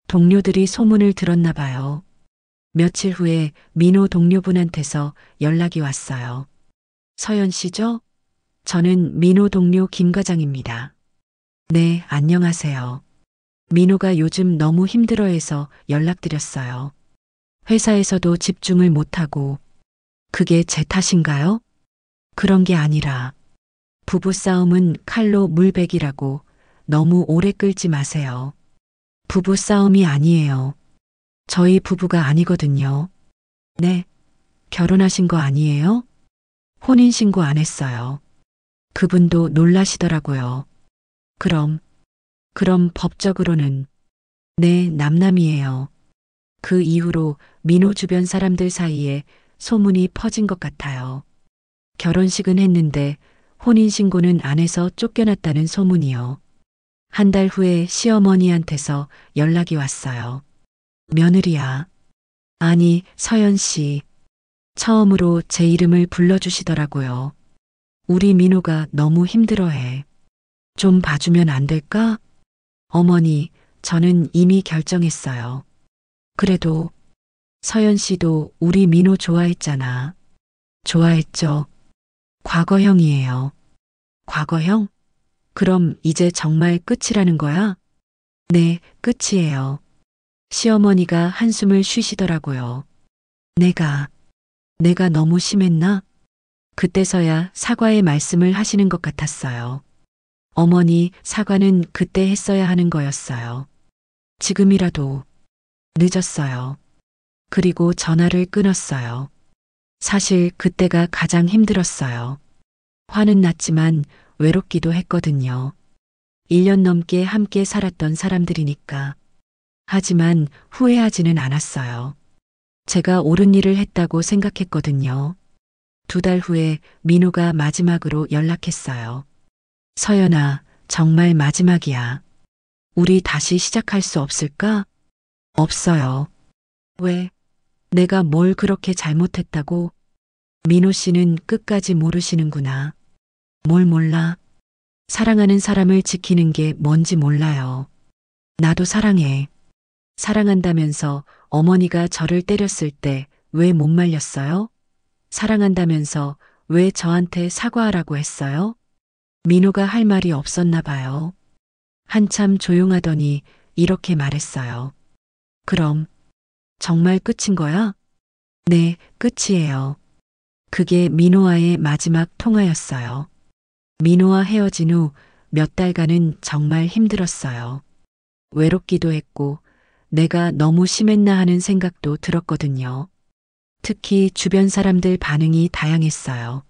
동료들이 소문을 들었나 봐요. 며칠 후에 민호 동료분한테서 연락이 왔어요. 서연 씨죠? 저는 민호 동료 김 과장입니다. 네, 안녕하세요. 민호가 요즘 너무 힘들어해서 연락드렸어요. 회사에서도 집중을 못하고, 그게 제 탓인가요? 그런 게 아니라, 부부싸움은 칼로 물베기라고 너무 오래 끌지 마세요. 부부싸움이 아니에요. 저희 부부가 아니거든요. 네, 결혼하신 거 아니에요? 혼인신고 안 했어요. 그분도 놀라시더라고요. 그럼 법적으로는 네, 남남이에요. 그 이후로 민호 주변 사람들 사이에 소문이 퍼진 것 같아요. 결혼식은 했는데 혼인신고는 안 해서 쫓겨났다는 소문이요. 한 달 후에 시어머니한테서 연락이 왔어요. 며느리야. 아니, 서연 씨. 처음으로 제 이름을 불러주시더라고요. 우리 민호가 너무 힘들어해. 좀 봐주면 안 될까? 어머니, 저는 이미 결정했어요. 그래도 서연 씨도 우리 민호 좋아했잖아. 좋아했죠. 과거형이에요. 과거형? 그럼 이제 정말 끝이라는 거야? 네, 끝이에요. 시어머니가 한숨을 쉬시더라고요. 내가 너무 심했나? 그때서야 사과의 말씀을 하시는 것 같았어요. 어머니, 사과는 그때 했어야 하는 거였어요. 지금이라도 늦었어요. 그리고 전화를 끊었어요. 사실 그때가 가장 힘들었어요. 화는 났지만 외롭기도 했거든요. 1년 넘게 함께 살았던 사람들이니까. 하지만 후회하지는 않았어요. 제가 옳은 일을 했다고 생각했거든요. 2달 후에 민호가 마지막으로 연락했어요. 서연아, 정말 마지막이야. 우리 다시 시작할 수 없을까? 없어요. 왜? 내가 뭘 그렇게 잘못했다고? 민호 씨는 끝까지 모르시는구나. 뭘 몰라? 사랑하는 사람을 지키는 게 뭔지 몰라요. 나도 사랑해. 사랑한다면서 어머니가 저를 때렸을 때 왜 못 말렸어요? 사랑한다면서 왜 저한테 사과하라고 했어요? 민호가 할 말이 없었나 봐요. 한참 조용하더니 이렇게 말했어요. 그럼 정말 끝인 거야? 네, 끝이에요. 그게 민호와의 마지막 통화였어요. 민호와 헤어진 후 몇 달간은 정말 힘들었어요. 외롭기도 했고 내가 너무 심했나 하는 생각도 들었거든요. 특히 주변 사람들 반응이 다양했어요.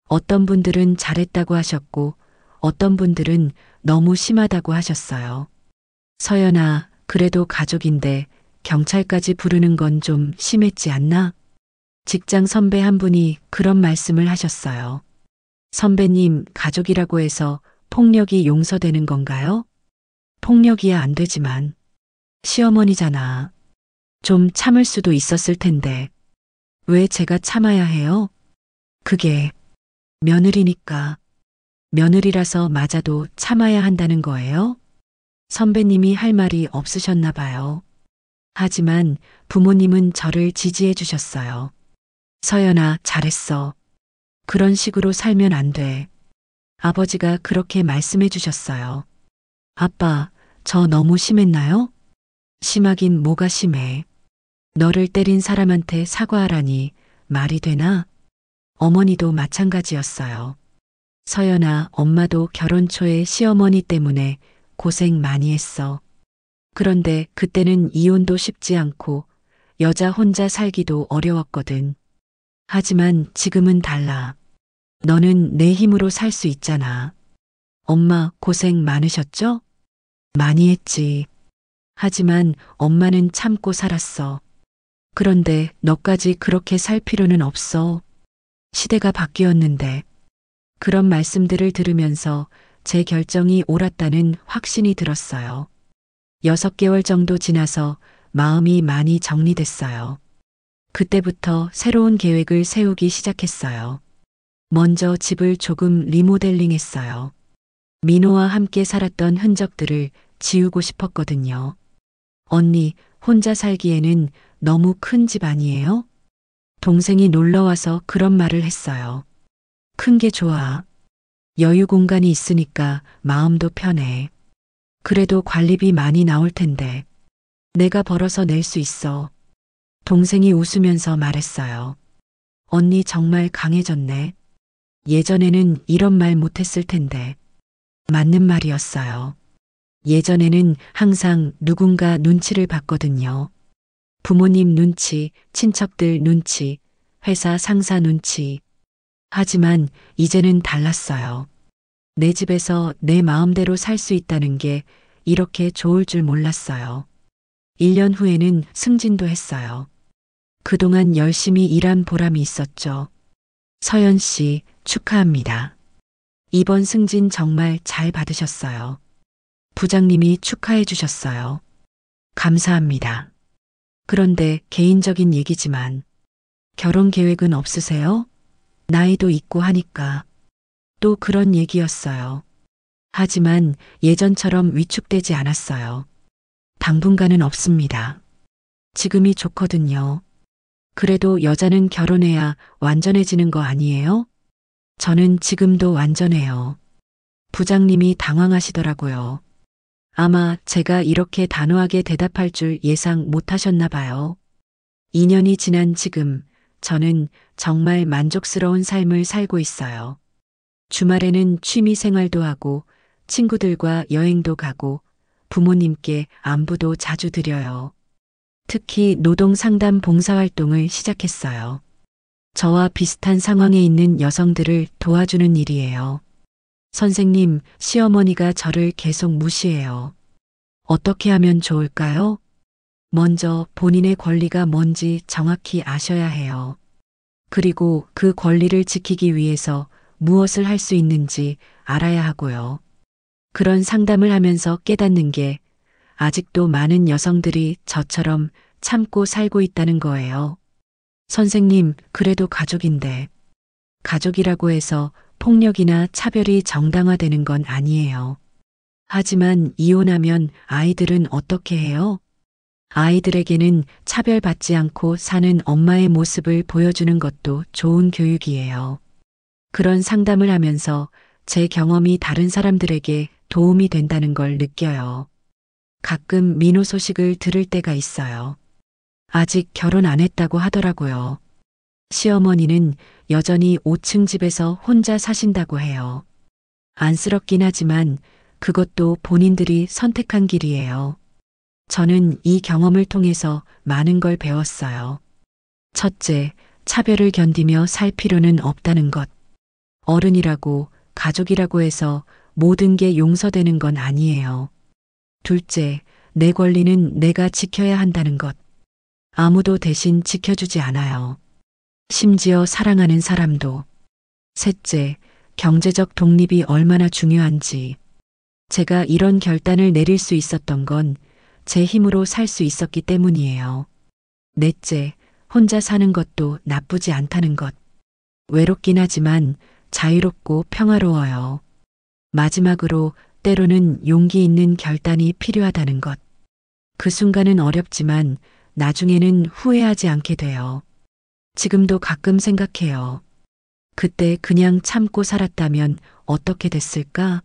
어떤 분들은 잘했다고 하셨고 어떤 분들은 너무 심하다고 하셨어요. 서연아, 그래도 가족인데 경찰까지 부르는 건 좀 심했지 않나? 직장 선배 한 분이 그런 말씀을 하셨어요. 선배님, 가족이라고 해서 폭력이 용서되는 건가요? 폭력이야 안 되지만. 시어머니잖아. 좀 참을 수도 있었을 텐데. 왜 제가 참아야 해요? 그게 며느리니까. 며느리라서 맞아도 참아야 한다는 거예요? 선배님이 할 말이 없으셨나 봐요. 하지만 부모님은 저를 지지해 주셨어요. 서연아, 잘했어. 그런 식으로 살면 안 돼. 아버지가 그렇게 말씀해 주셨어요. 아빠, 저 너무 심했나요? 심하긴 뭐가 심해. 너를 때린 사람한테 사과하라니 말이 되나? 어머니도 마찬가지였어요. 서연아, 엄마도 결혼 초에 시어머니 때문에 고생 많이 했어. 그런데 그때는 이혼도 쉽지 않고 여자 혼자 살기도 어려웠거든. 하지만 지금은 달라. 너는 내 힘으로 살 수 있잖아. 엄마 고생 많으셨죠? 많이 했지. 하지만 엄마는 참고 살았어. 그런데 너까지 그렇게 살 필요는 없어. 시대가 바뀌었는데. 그런 말씀들을 들으면서 제 결정이 옳았다는 확신이 들었어요. 6개월 정도 지나서 마음이 많이 정리됐어요. 그때부터 새로운 계획을 세우기 시작했어요. 먼저 집을 조금 리모델링 했어요. 민호와 함께 살았던 흔적들을 지우고 싶었거든요. 언니, 혼자 살기에는 너무 큰 집 아니에요? 동생이 놀러와서 그런 말을 했어요. 큰 게 좋아. 여유 공간이 있으니까 마음도 편해. 그래도 관리비 많이 나올 텐데. 내가 벌어서 낼 수 있어. 동생이 웃으면서 말했어요. 언니 정말 강해졌네. 예전에는 이런 말 못했을 텐데. 맞는 말이었어요. 예전에는 항상 누군가 눈치를 봤거든요. 부모님 눈치, 친척들 눈치, 회사 상사 눈치. 하지만 이제는 달랐어요. 내 집에서 내 마음대로 살 수 있다는 게 이렇게 좋을 줄 몰랐어요. 1년 후에는 승진도 했어요. 그동안 열심히 일한 보람이 있었죠. 서연 씨, 축하합니다. 이번 승진 정말 잘 받으셨어요. 부장님이 축하해 주셨어요. 감사합니다. 그런데 개인적인 얘기지만 결혼 계획은 없으세요? 나이도 있고 하니까. 또 그런 얘기였어요. 하지만 예전처럼 위축되지 않았어요. 당분간은 없습니다. 지금이 좋거든요. 그래도 여자는 결혼해야 완전해지는 거 아니에요? 저는 지금도 완전해요. 부장님이 당황하시더라고요. 아마 제가 이렇게 단호하게 대답할 줄 예상 못 하셨나 봐요. 2년이 지난 지금 저는 정말 만족스러운 삶을 살고 있어요. 주말에는 취미 생활도 하고 친구들과 여행도 가고 부모님께 안부도 자주 드려요. 특히 노동 상담 봉사활동을 시작했어요. 저와 비슷한 상황에 있는 여성들을 도와주는 일이에요. 선생님, 시어머니가 저를 계속 무시해요. 어떻게 하면 좋을까요? 먼저 본인의 권리가 뭔지 정확히 아셔야 해요. 그리고 그 권리를 지키기 위해서 무엇을 할 수 있는지 알아야 하고요. 그런 상담을 하면서 깨닫는 게 아직도 많은 여성들이 저처럼 참고 살고 있다는 거예요. 선생님, 그래도 가족인데. 가족이라고 해서 폭력이나 차별이 정당화되는 건 아니에요. 하지만 이혼하면 아이들은 어떻게 해요? 아이들에게는 차별받지 않고 사는 엄마의 모습을 보여주는 것도 좋은 교육이에요. 그런 상담을 하면서 제 경험이 다른 사람들에게 도움이 된다는 걸 느껴요. 가끔 민호 소식을 들을 때가 있어요. 아직 결혼 안 했다고 하더라고요. 시어머니는 여전히 5층 집에서 혼자 사신다고 해요. 안쓰럽긴 하지만 그것도 본인들이 선택한 길이에요. 저는 이 경험을 통해서 많은 걸 배웠어요. 첫째, 차별을 견디며 살 필요는 없다는 것. 어른이라고, 가족이라고 해서 모든 게 용서되는 건 아니에요. 둘째, 내 권리는 내가 지켜야 한다는 것. 아무도 대신 지켜주지 않아요. 심지어 사랑하는 사람도. 셋째, 경제적 독립이 얼마나 중요한지. 제가 이런 결단을 내릴 수 있었던 건 제 힘으로 살 수 있었기 때문이에요. 넷째, 혼자 사는 것도 나쁘지 않다는 것. 외롭긴 하지만 자유롭고 평화로워요. 마지막으로 때로는 용기 있는 결단이 필요하다는 것. 그 순간은 어렵지만 나중에는 후회하지 않게 돼요. 지금도 가끔 생각해요. 그때 그냥 참고 살았다면 어떻게 됐을까?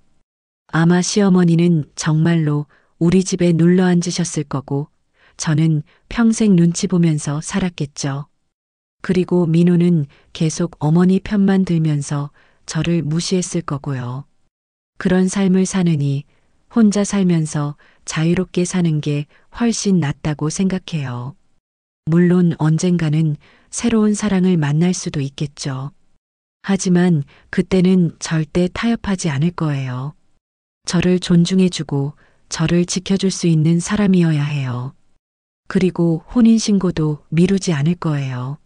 아마 시어머니는 정말로 우리 집에 눌러 앉으셨을 거고 저는 평생 눈치 보면서 살았겠죠. 그리고 민호는 계속 어머니 편만 들면서 저를 무시했을 거고요. 그런 삶을 사느니 혼자 살면서 자유롭게 사는 게 훨씬 낫다고 생각해요. 물론 언젠가는 새로운 사랑을 만날 수도 있겠죠. 하지만 그때는 절대 타협하지 않을 거예요. 저를 존중해주고 저를 지켜줄 수 있는 사람이어야 해요. 그리고 혼인신고도 미루지 않을 거예요.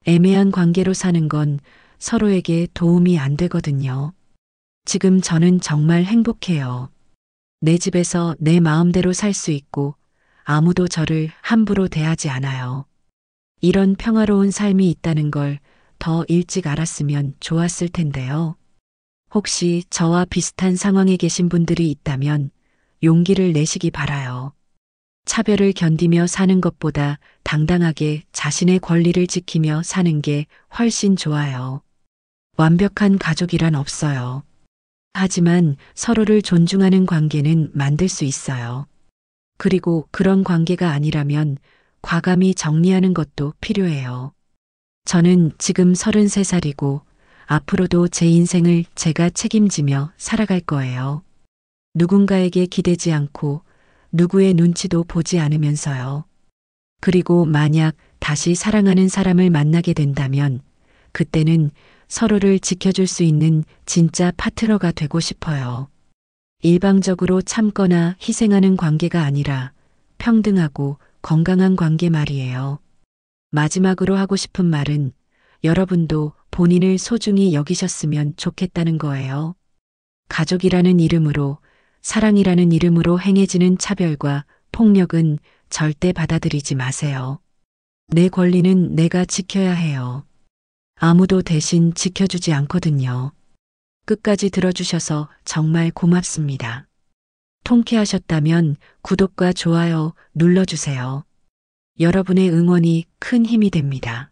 애매한 관계로 사는 건 서로에게 도움이 안 되거든요. 지금 저는 정말 행복해요. 내 집에서 내 마음대로 살 수 있고 아무도 저를 함부로 대하지 않아요. 이런 평화로운 삶이 있다는 걸 더 일찍 알았으면 좋았을 텐데요. 혹시 저와 비슷한 상황에 계신 분들이 있다면 용기를 내시기 바라요. 차별을 견디며 사는 것보다 당당하게 자신의 권리를 지키며 사는 게 훨씬 좋아요. 완벽한 가족이란 없어요. 하지만 서로를 존중하는 관계는 만들 수 있어요. 그리고 그런 관계가 아니라면 과감히 정리하는 것도 필요해요. 저는 지금 33살이고 앞으로도 제 인생을 제가 책임지며 살아갈 거예요. 누군가에게 기대지 않고 누구의 눈치도 보지 않으면서요. 그리고 만약 다시 사랑하는 사람을 만나게 된다면 그때는 서로를 지켜줄 수 있는 진짜 파트너가 되고 싶어요. 일방적으로 참거나 희생하는 관계가 아니라 평등하고 건강한 관계 말이에요. 마지막으로 하고 싶은 말은 여러분도 본인을 소중히 여기셨으면 좋겠다는 거예요. 가족이라는 이름으로, 사랑이라는 이름으로 행해지는 차별과 폭력은 절대 받아들이지 마세요. 내 권리는 내가 지켜야 해요. 아무도 대신 지켜주지 않거든요. 끝까지 들어주셔서 정말 고맙습니다. 통쾌하셨다면 구독과 좋아요 눌러주세요. 여러분의 응원이 큰 힘이 됩니다.